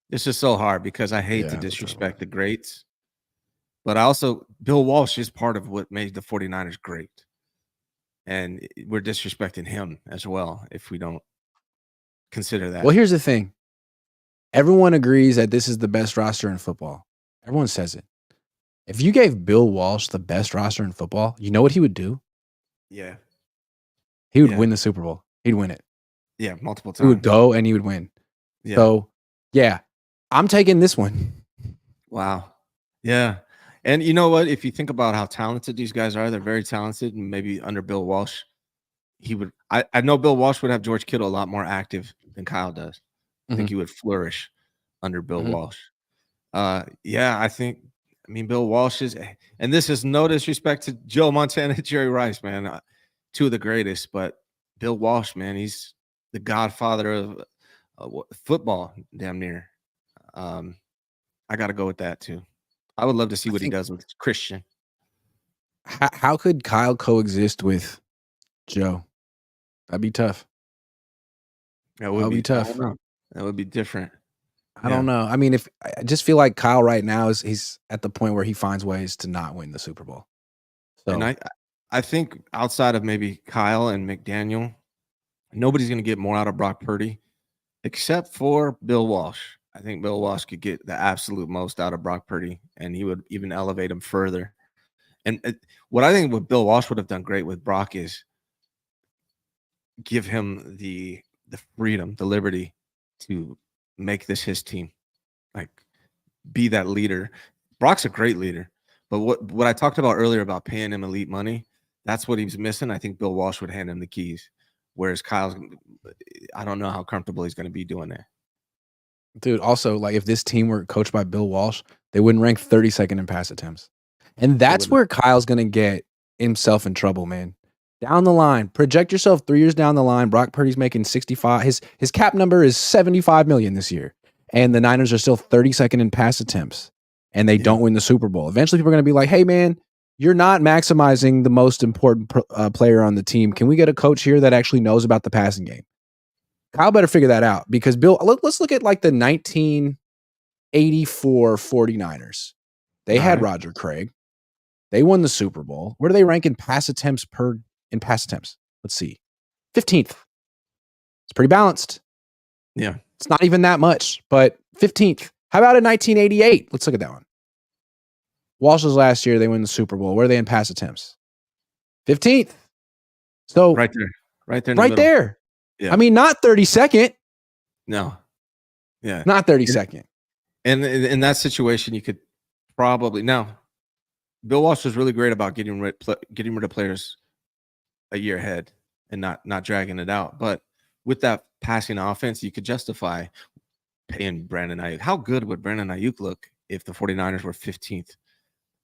Speaker 2: This is so hard because I hate to disrespect the greats, but Bill Walsh is part of what made the 49ers great. And we're disrespecting him as well if we don't consider that.
Speaker 1: Well, here's the thing. Everyone agrees that this is the best roster in football. Everyone says it. If you gave Bill Walsh the best roster in football, you know what he would do?
Speaker 2: Yeah.
Speaker 1: He would win the Super Bowl. He'd win it.
Speaker 2: Yeah, multiple times.
Speaker 1: He would go and he would win.
Speaker 2: Yeah.
Speaker 1: So, yeah, I'm taking this one.
Speaker 2: Wow. Yeah. And you know what? If you think about how talented these guys are, they're very talented. And maybe under Bill Walsh, he would. I know Bill Walsh would have George Kittle a lot more active than Kyle does. I think he would flourish under Bill Walsh. Yeah, I mean, Bill Walsh is, and this is no disrespect to Joe Montana, Jerry Rice, man, two of the greatest, but Bill Walsh, man, he's the godfather of football, damn near. I got to go with that too. I would love to see what he does with Christian.
Speaker 1: How could Kyle coexist with Joe? That'd be tough.
Speaker 2: That would
Speaker 1: be tough.
Speaker 2: That would be different.
Speaker 1: I don't know. I mean, I just feel like Kyle right now he's at the point where he finds ways to not win the Super Bowl. So,
Speaker 2: and I think outside of maybe Kyle and McDaniel, nobody's going to get more out of Brock Purdy except for Bill Walsh. I think Bill Walsh could get the absolute most out of Brock Purdy, and he would even elevate him further. And what I think what Bill Walsh would have done great with Brock is give him the freedom, the liberty to make this his team, like be that leader. Brock's a great leader, but what I talked about earlier about paying him elite money, that's what he was missing. I think Bill Walsh would hand him the keys, whereas Kyle's, I don't know how comfortable he's going to be doing that.
Speaker 1: Dude, also, like, if this team were coached by Bill Walsh, they wouldn't rank 32nd in pass attempts. And that's where Kyle's going to get himself in trouble, man. Down the line, project yourself 3 years down the line. Brock Purdy's making 65. His cap number is $75 million this year. And the Niners are still 32nd in pass attempts. And they don't win the Super Bowl. Eventually, people are going to be like, hey, man, you're not maximizing the most important player on the team. Can we get a coach here that actually knows about the passing game? Kyle better figure that out, because Bill, let's look at like the 1984 49ers. They had Roger Craig. They won the Super Bowl. Where do they rank in pass attempts in pass attempts? Let's see. 15th. It's pretty balanced.
Speaker 2: Yeah.
Speaker 1: It's not even that much, but 15th. How about in 1988? Let's look at that one. Walsh's last year, they win the Super Bowl. Where are they in pass attempts? 15th. So
Speaker 2: right there. Right there.
Speaker 1: Right there. Yeah. I mean, not 32nd.
Speaker 2: No. Yeah.
Speaker 1: Not 32nd.
Speaker 2: And in that situation, you could probably now. Bill Walsh was really great about getting rid of players a year ahead and not dragging it out. But with that passing offense, you could justify paying Brandon Aiyuk. How good would Brandon Aiyuk look if the 49ers were 15th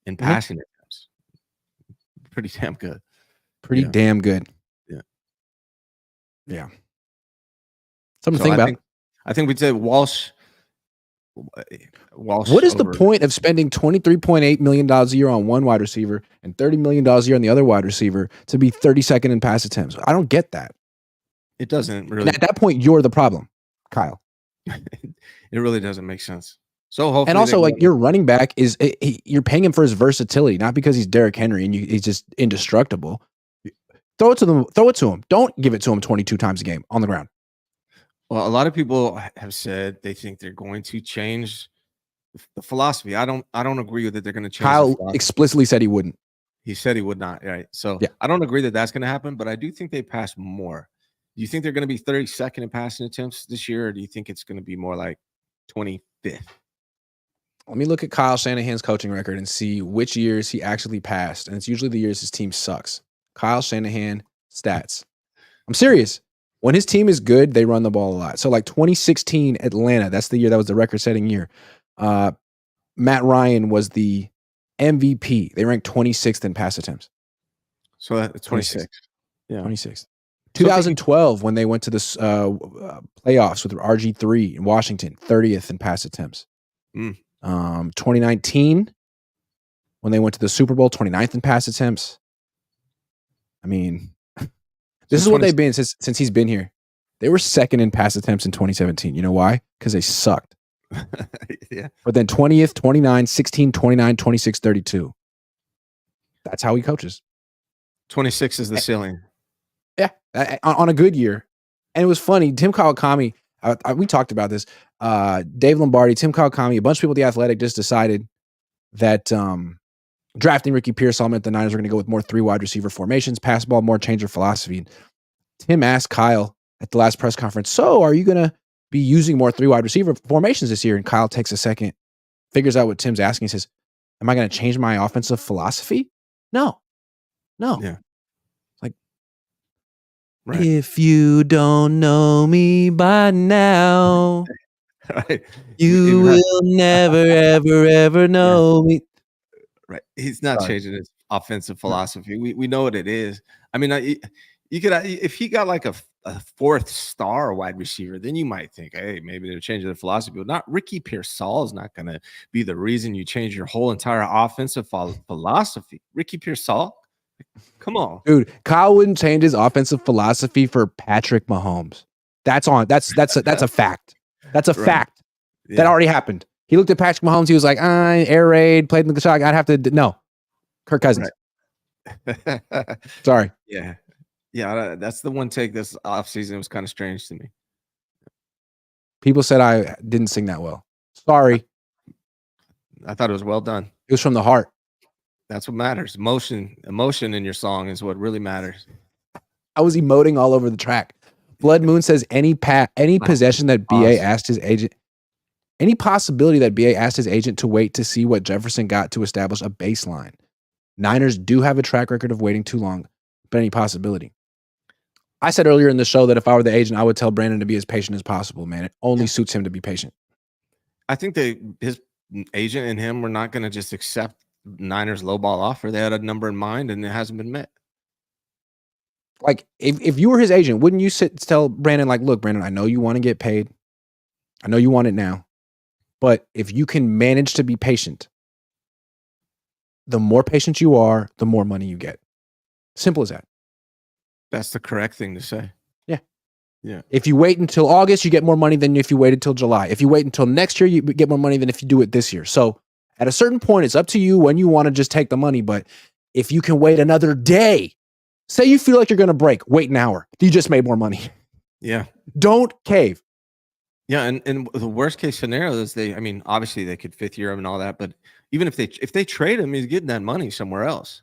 Speaker 2: in passing attempts? Pretty damn good.
Speaker 1: Pretty damn good.
Speaker 2: Yeah.
Speaker 1: Yeah. Something to think about.
Speaker 2: I think we'd say Walsh.
Speaker 1: What is the point of spending $23.8 million a year on one wide receiver and $30 million a year on the other wide receiver to be 32nd in pass attempts? I don't get that.
Speaker 2: It doesn't really.
Speaker 1: And at that point, you're the problem, Kyle.
Speaker 2: It really doesn't make sense. So hopefully,
Speaker 1: and also, like, your running back is you're paying him for his versatility, not because he's Derrick Henry and he's just indestructible. Throw it to them. Throw it to him. Don't give it to him 22 times a game on the ground.
Speaker 2: Well, a lot of people have said they think they're going to change the philosophy. I don't agree with that. They're going to change.
Speaker 1: Kyle explicitly said he wouldn't.
Speaker 2: He said he would not. Right. So I don't agree that that's going to happen, but I do think they pass more. Do you think they're going to be 32nd in passing attempts this year, or do you think it's going to be more like 25th?
Speaker 1: Let me look at Kyle Shanahan's coaching record and see which years he actually passed. And it's usually the years his team sucks. Kyle Shanahan stats. I'm serious. When his team is good, they run the ball a lot. So like 2016 Atlanta, that's the year that was the record-setting year. Matt Ryan was the MVP. They ranked 26th in pass attempts.
Speaker 2: So that's 26. Yeah.
Speaker 1: 26. 2012, when they went to the playoffs with RG3 in Washington, 30th in pass attempts. 2019, when they went to the Super Bowl, 29th in pass attempts. I mean, this is what they've been since he's been here. They were second in pass attempts in 2017. You know why? Because they sucked.
Speaker 2: Yeah.
Speaker 1: But then 20th, 29, 16, 29, 26, 32. That's how he coaches.
Speaker 2: 26 is the ceiling.
Speaker 1: Yeah, on a good year. And it was funny. Tim Kawakami, we talked about this. Dave Lombardi, Tim Kawakami, a bunch of people at The Athletic just decided that drafting Ricky Pearsall meant the Niners were going to go with more 3 wide receiver formations, pass ball, more change of philosophy. Tim asked Kyle at the last press conference, so are you going to be using more 3 wide receiver formations this year. And Kyle takes a second, figures out what Tim's asking, says, am I going to change my offensive philosophy? No.
Speaker 2: Yeah.
Speaker 1: Like,
Speaker 2: right.
Speaker 1: If you don't know me by now,
Speaker 2: Right.
Speaker 1: you will never, ever, ever know me.
Speaker 2: Right. He's not
Speaker 1: Sorry.
Speaker 2: changing his offensive philosophy. We know what it is. I mean, you could if he got like a 4th star wide receiver, then you might think, hey, maybe they're changing their philosophy. But not Ricky Pearsall is not going to be the reason you change your whole entire offensive philosophy. Ricky Pearsall, come on,
Speaker 1: dude. Kyle wouldn't change his offensive philosophy for Patrick Mahomes. That's a fact. That's a fact. Yeah. That already happened. He looked at Patrick Mahomes. He was like, air raid, played in the shot. I'd have to no. Kirk Cousins.
Speaker 2: Right.
Speaker 1: Sorry.
Speaker 2: Yeah. Yeah, that's the one take this offseason. It was kind of strange to me.
Speaker 1: People said I didn't sing that well. Sorry.
Speaker 2: I thought it was well done.
Speaker 1: It was from the heart.
Speaker 2: That's what matters. Emotion in your song is what really matters.
Speaker 1: I was emoting all over the track. Blood Moon says any possession that BA asked his agent, any possibility that BA asked his agent to wait to see what Jefferson got to establish a baseline. Niners do have a track record of waiting too long, but any possibility. I said earlier in the show that if I were the agent, I would tell Brandon to be as patient as possible, man. It only suits him to be patient.
Speaker 2: I think his agent and him were not going to just accept Niners lowball offer. They had a number in mind, and it hasn't been met.
Speaker 1: Like, if you were his agent, wouldn't you tell Brandon, like, look, Brandon, I know you want to get paid. I know you want it now. But if you can manage to be patient, the more patient you are, the more money you get. Simple as that.
Speaker 2: That's the correct thing to say.
Speaker 1: Yeah.
Speaker 2: Yeah.
Speaker 1: If you wait until August, you get more money than if you wait until July. If you wait until next year, you get more money than if you do it this year. So at a certain point, it's up to you when you want to just take the money. But if you can wait another day, say you feel like you're going to break, wait an hour. You just made more money.
Speaker 2: Yeah.
Speaker 1: Don't cave.
Speaker 2: Yeah. And the worst case scenario is obviously they could 5th year him and all that. But even if they trade him, he's getting that money somewhere else.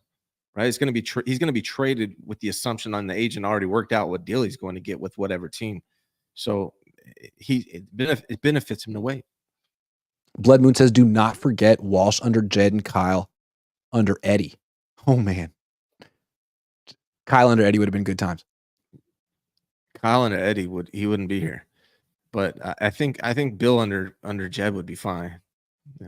Speaker 2: Right, it's going to be he's going to be traded with the assumption on the agent already worked out what deal he's going to get with whatever team. So it benefits him to wait.
Speaker 1: Blood Moon says, do not forget Walsh under Jed and Kyle under Eddie. Oh man, Kyle under Eddie would have been good times.
Speaker 2: Kyle under Eddie wouldn't be here, but I think Bill under Jed would be fine. Yeah.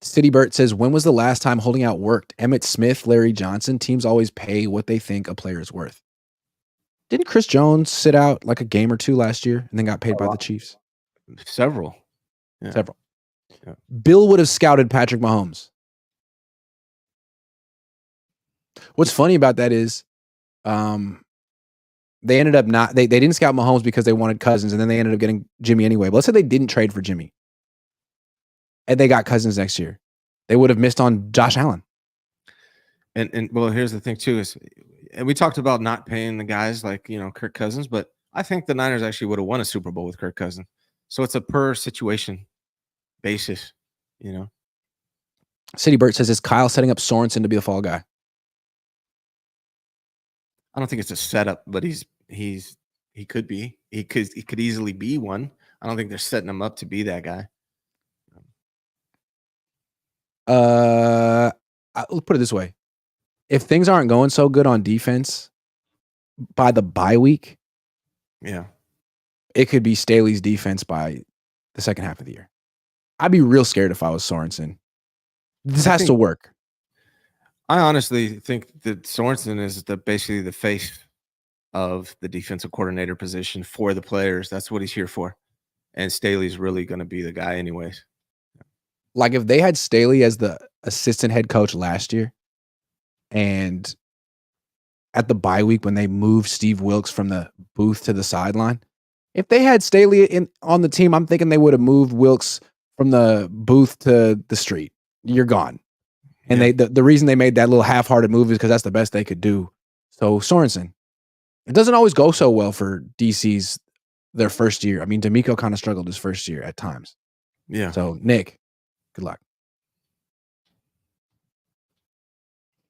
Speaker 1: City Bert says, when was the last time holding out worked? Emmitt Smith, Larry Johnson, teams always pay what they think a player is worth. Didn't Chris Jones sit out like a game or two last year and then got paid by the Chiefs?
Speaker 2: Several. Yeah.
Speaker 1: Several. Yeah. Bill would have scouted Patrick Mahomes. What's funny about that is they ended up they didn't scout Mahomes because they wanted Cousins, and then they ended up getting Jimmy anyway. But let's say they didn't trade for Jimmy and they got Cousins next year. They would have missed on Josh Allen.
Speaker 2: And well, here's the thing too and we talked about not paying the guys like, Kirk Cousins, but I think the Niners actually would have won a Super Bowl with Kirk Cousins. So it's a per situation basis,
Speaker 1: City Bert says, is Kyle setting up Sorensen to be the fall guy?
Speaker 2: I don't think it's a setup, but he could be. He could easily be one. I don't think they're setting him up to be that guy.
Speaker 1: Let's put it this way. If things aren't going so good on defense by the bye week,
Speaker 2: yeah,
Speaker 1: it could be Staley's defense by the second half of the year. I'd be real scared if I was Sorensen. This has to work.
Speaker 2: I honestly think that Sorensen is basically the face of the defensive coordinator position for the players. That's what he's here for. And Staley's really going to be the guy anyways.
Speaker 1: Like if they had Staley as the assistant head coach last year, and at the bye week when they moved Steve Wilkes from the booth to the sideline, if they had Staley on the team, I'm thinking they would have moved Wilkes from the booth to the street. You're gone. And the reason they made that little half-hearted move is because that's the best they could do. So Sorensen, it doesn't always go so well for DC's their first year. I mean, D'Amico kind of struggled his first year at times.
Speaker 2: Yeah.
Speaker 1: So Nick, good luck.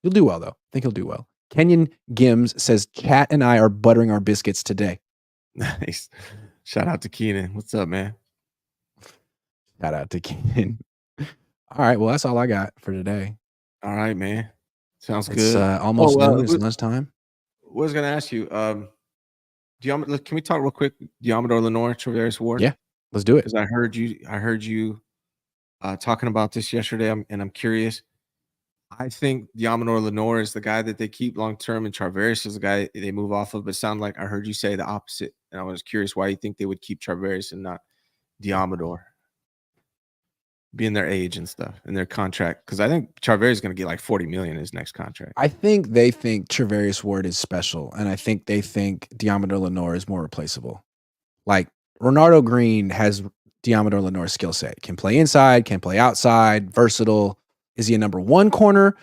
Speaker 1: You'll do well, though. I think he'll do well. Kenyon Gims says, Chat and I are buttering our biscuits today.
Speaker 2: Nice. Shout out to Keenan. What's up, man?
Speaker 1: Shout out to Ken. All right, well, that's all I got for today.
Speaker 2: All right, man. Sounds
Speaker 1: It's
Speaker 2: good.
Speaker 1: almost noon. It's lunchtime.
Speaker 2: Was going to ask you, can we talk real quick? Diamador Lenore, Travaris Ward.
Speaker 1: Yeah, let's do it.
Speaker 2: Because I heard you talking about this yesterday, and I'm curious. I think Diamador Lenore is the guy that they keep long term, and Travaris is the guy they move off of. But it sounded like I heard you say the opposite, and I was curious why you think they would keep Travaris and not Diamador, being their age and stuff and their contract. Because I think Travaris is going to get like $40 million in his next contract.
Speaker 1: I think they think Travaris Ward is special, and I think they think Diamador Lenore is more replaceable. Like Ronaldo Green has Diamador Lenore's skill set. Can play inside, can play outside, versatile. Is he a number one corner?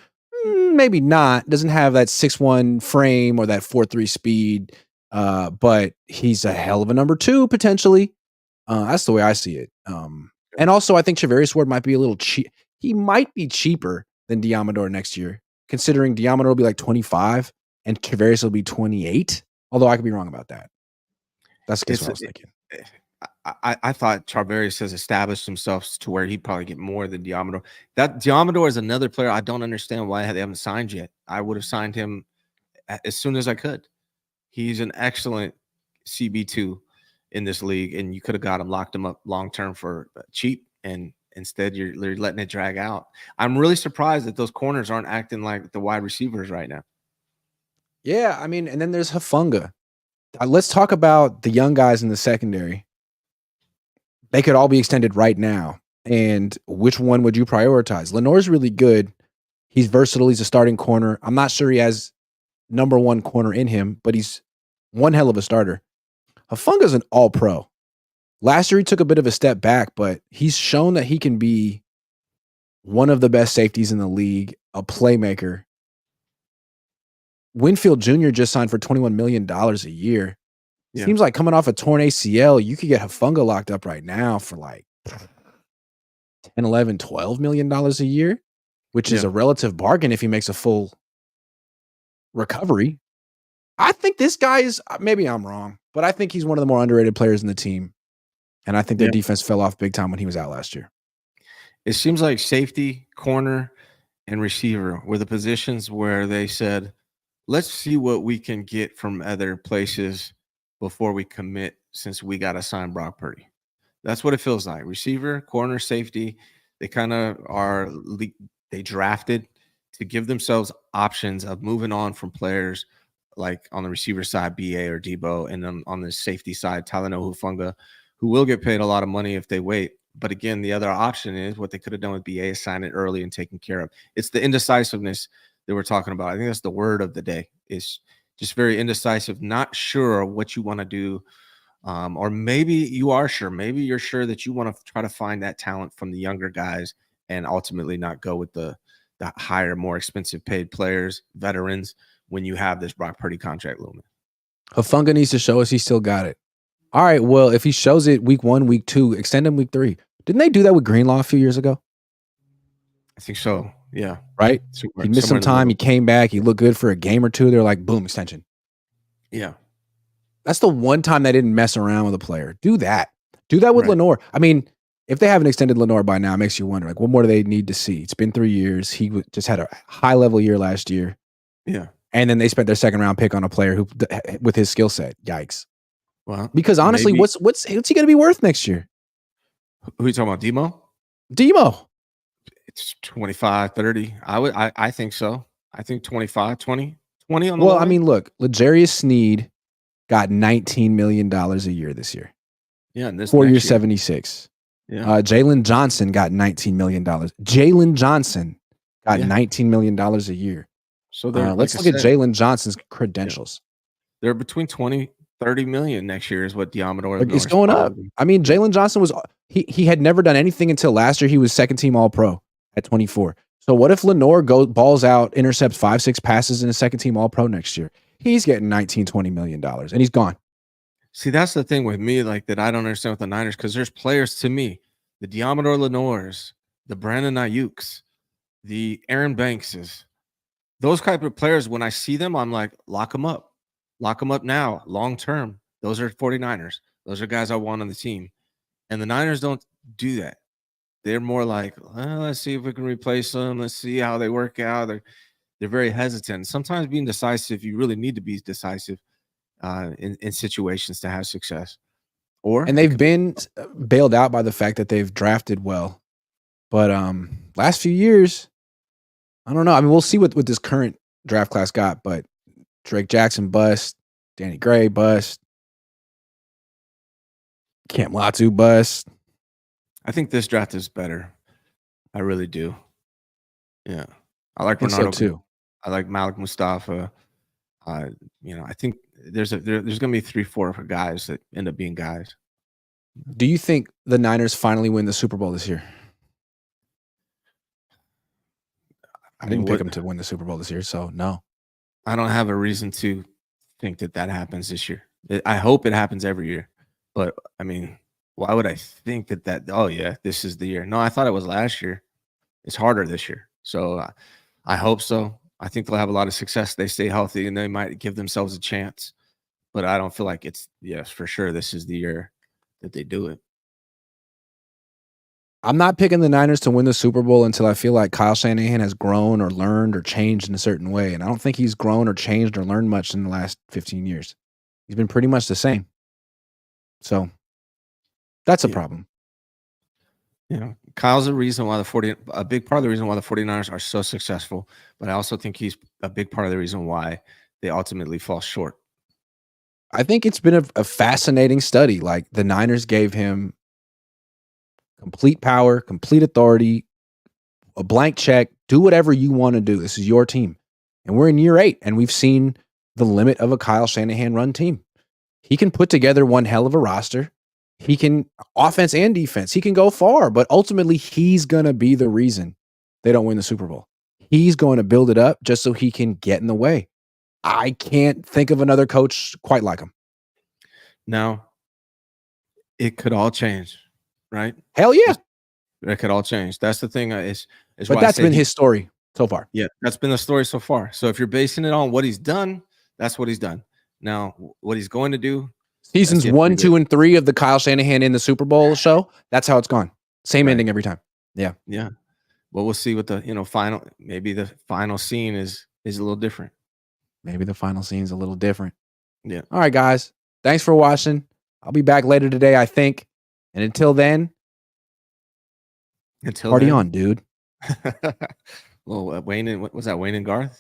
Speaker 1: Maybe not. Doesn't have that 6'1" frame or that 4'3" speed, but he's a hell of a number two potentially. That's the way I see it. And also, I think Travaris Ward might be a little cheap. He might be cheaper than Diamador next year, considering Diamador will be like 25 and Travaris will be 28. Although I could be wrong about that. That's what I was thinking.
Speaker 2: I thought Travaris has established himself to where he'd probably get more than Diamador. That Diamador is another player I don't understand why they haven't signed yet. I would have signed him as soon as I could. He's an excellent CB2 in this league, and you could have got him, locked him up long term for cheap, and instead you're letting it drag out. I'm really surprised that those corners aren't acting like the wide receivers right now.
Speaker 1: Yeah, I mean, and then there's Hufanga. Let's talk about the young guys in the secondary. They could all be extended right now. And which one would you prioritize? Lenore's really good. He's versatile. He's a starting corner. I'm not sure he has number one corner in him, but he's one hell of a starter. Hufanga's an all-pro. Last year, he took a bit of a step back, but he's shown that he can be one of the best safeties in the league, a playmaker. Winfield Jr. just signed for $21 million a year. Yeah. Seems like coming off a torn ACL, you could get Hufanga locked up right now for like 10, 11, $12 million a year, which is a relative bargain if he makes a full recovery. I think this guy is, maybe I'm wrong, but I think he's one of the more underrated players in the team. And I think their defense fell off big time when he was out last year.
Speaker 2: It seems like safety, corner, and receiver were the positions where they said, let's see what we can get from other places before we commit, since we got to sign Brock Purdy. That's what it feels like. Receiver, corner, safety, they kind of are, they drafted to give themselves options of moving on from players like on the receiver side, BA or Debo, and then on the safety side, Talanoa Hufanga, who will get paid a lot of money if they wait. But again, the other option is what they could have done with BA, is sign it early and taken care of. It's the indecisiveness that we're talking about. I think that's the word of the day. Is just very indecisive, not sure what you want to do. Or maybe you are sure. Maybe you're sure that you want to try to find that talent from the younger guys and ultimately not go with the higher, more expensive paid players, veterans, when you have this Brock Purdy contract looming.
Speaker 1: Hufanga needs to show us he still got it. All right, well, if he shows it week 1, week 2, extend him week 3. Didn't they do that with Greenlaw a few years ago?
Speaker 2: I think so. Yeah.
Speaker 1: Right? He missed some time. He came back. He looked good for a game or two. They're like, boom, extension.
Speaker 2: Yeah.
Speaker 1: That's the one time they didn't mess around with a player. Do that. Do that with Lenore. I mean, if they haven't extended Lenore by now, it makes you wonder, like, what more do they need to see? It's been 3 years. He just had a high-level year last year.
Speaker 2: Yeah.
Speaker 1: And then they spent their second-round pick on a player who, with his skill set. Yikes.
Speaker 2: Well,
Speaker 1: because honestly, what's he going to be worth next year?
Speaker 2: Who are you talking about?
Speaker 1: Demo.
Speaker 2: It's 25, 30. I think so. I think 25, 20 on the
Speaker 1: Well,
Speaker 2: line.
Speaker 1: I mean, look, L'Jarius Sneed got $19 million a year this year.
Speaker 2: Yeah, and this
Speaker 1: 4 years, 76.
Speaker 2: Yeah.
Speaker 1: Jalen Johnson got $19 million. Jalen Johnson got $19 million a year.
Speaker 2: So
Speaker 1: let's look at Jalen Johnson's credentials.
Speaker 2: They're between 20, 30 million next year is what Diamador
Speaker 1: is going up. I mean, Jalen Johnson was he had never done anything until last year. He was second team All-Pro at 24. So what if Lenore balls out, intercepts 5-6 passes in a second team All-Pro next year? He's getting $19-20 million, and he's gone.
Speaker 2: See, that's the thing with me, like, that I don't understand with the Niners, because there's players to me, the Diamador Lenores, the Brandon Aiyuks, the Aaron Bankses, those type of players, when I see them, I'm like, lock them up. Lock them up now, long term. Those are 49ers. Those are guys I want on the team. And the Niners don't do that. They're more like, well, let's see if we can replace them. Let's see how they work out. They're very hesitant. Sometimes being decisive, you really need to be decisive in situations to have success. Or
Speaker 1: And they've been bailed out by the fact that they've drafted well. But last few years, I don't know. I mean, we'll see what this current draft class got, but Drake Jackson bust, Danny Gray bust, Cam Latu bust.
Speaker 2: I think this draft is better. I really do. Yeah. I like
Speaker 1: I think
Speaker 2: Bernardo
Speaker 1: so too.
Speaker 2: I like Malik Mustafa. I think there's going to be 3-4 guys that end up being guys.
Speaker 1: Do you think the Niners finally win the Super Bowl this year? I didn't pick them to win the Super Bowl this year, so no.
Speaker 2: I don't have a reason to think that happens this year. I hope it happens every year. But, I mean, why would I think that oh, yeah, this is the year? No, I thought it was last year. It's harder this year. So I hope so. I think they'll have a lot of success. They stay healthy, and they might give themselves a chance. But I don't feel like it's, yes, for sure, this is the year that they do it.
Speaker 1: I'm not picking the Niners to win the Super Bowl until I feel like Kyle Shanahan has grown or learned or changed in a certain way. And I don't think he's grown or changed or learned much in the last 15 years. He's been pretty much the same. So that's a problem.
Speaker 2: Kyle's a reason why a big part of the reason why the 49ers are so successful, but I also think he's a big part of the reason why they ultimately fall short.
Speaker 1: I think it's been a fascinating study. Like, the Niners gave him complete power, complete authority, a blank check, do whatever you want to do. This is your team. And we're in year 8, and we've seen the limit of a Kyle Shanahan run team. He can put together one hell of a roster. He can, offense and defense, he can go far, but ultimately he's going to be the reason they don't win the Super Bowl. He's going to build it up just so he can get in the way. I can't think of another coach quite like him.
Speaker 2: Now, it could all change, right?
Speaker 1: Hell yeah.
Speaker 2: It could all change. That's the thing.
Speaker 1: But that's been his story so far.
Speaker 2: Yeah, that's been the story so far. So if you're basing it on what he's done, that's what he's done. Now, what he's going to do.
Speaker 1: Seasons 1, 2, and 3 of the Kyle Shanahan in the Super Bowl show, that's how it's gone. Same ending every time. Yeah.
Speaker 2: Yeah. Well, we'll see what the final. Maybe the final scene is a little different.
Speaker 1: Maybe the final scene is a little different.
Speaker 2: Yeah.
Speaker 1: All right, guys. Thanks for watching. I'll be back later today, I think. And until then, party on, dude.
Speaker 2: Well, Wayne and what was that? Wayne and Garth.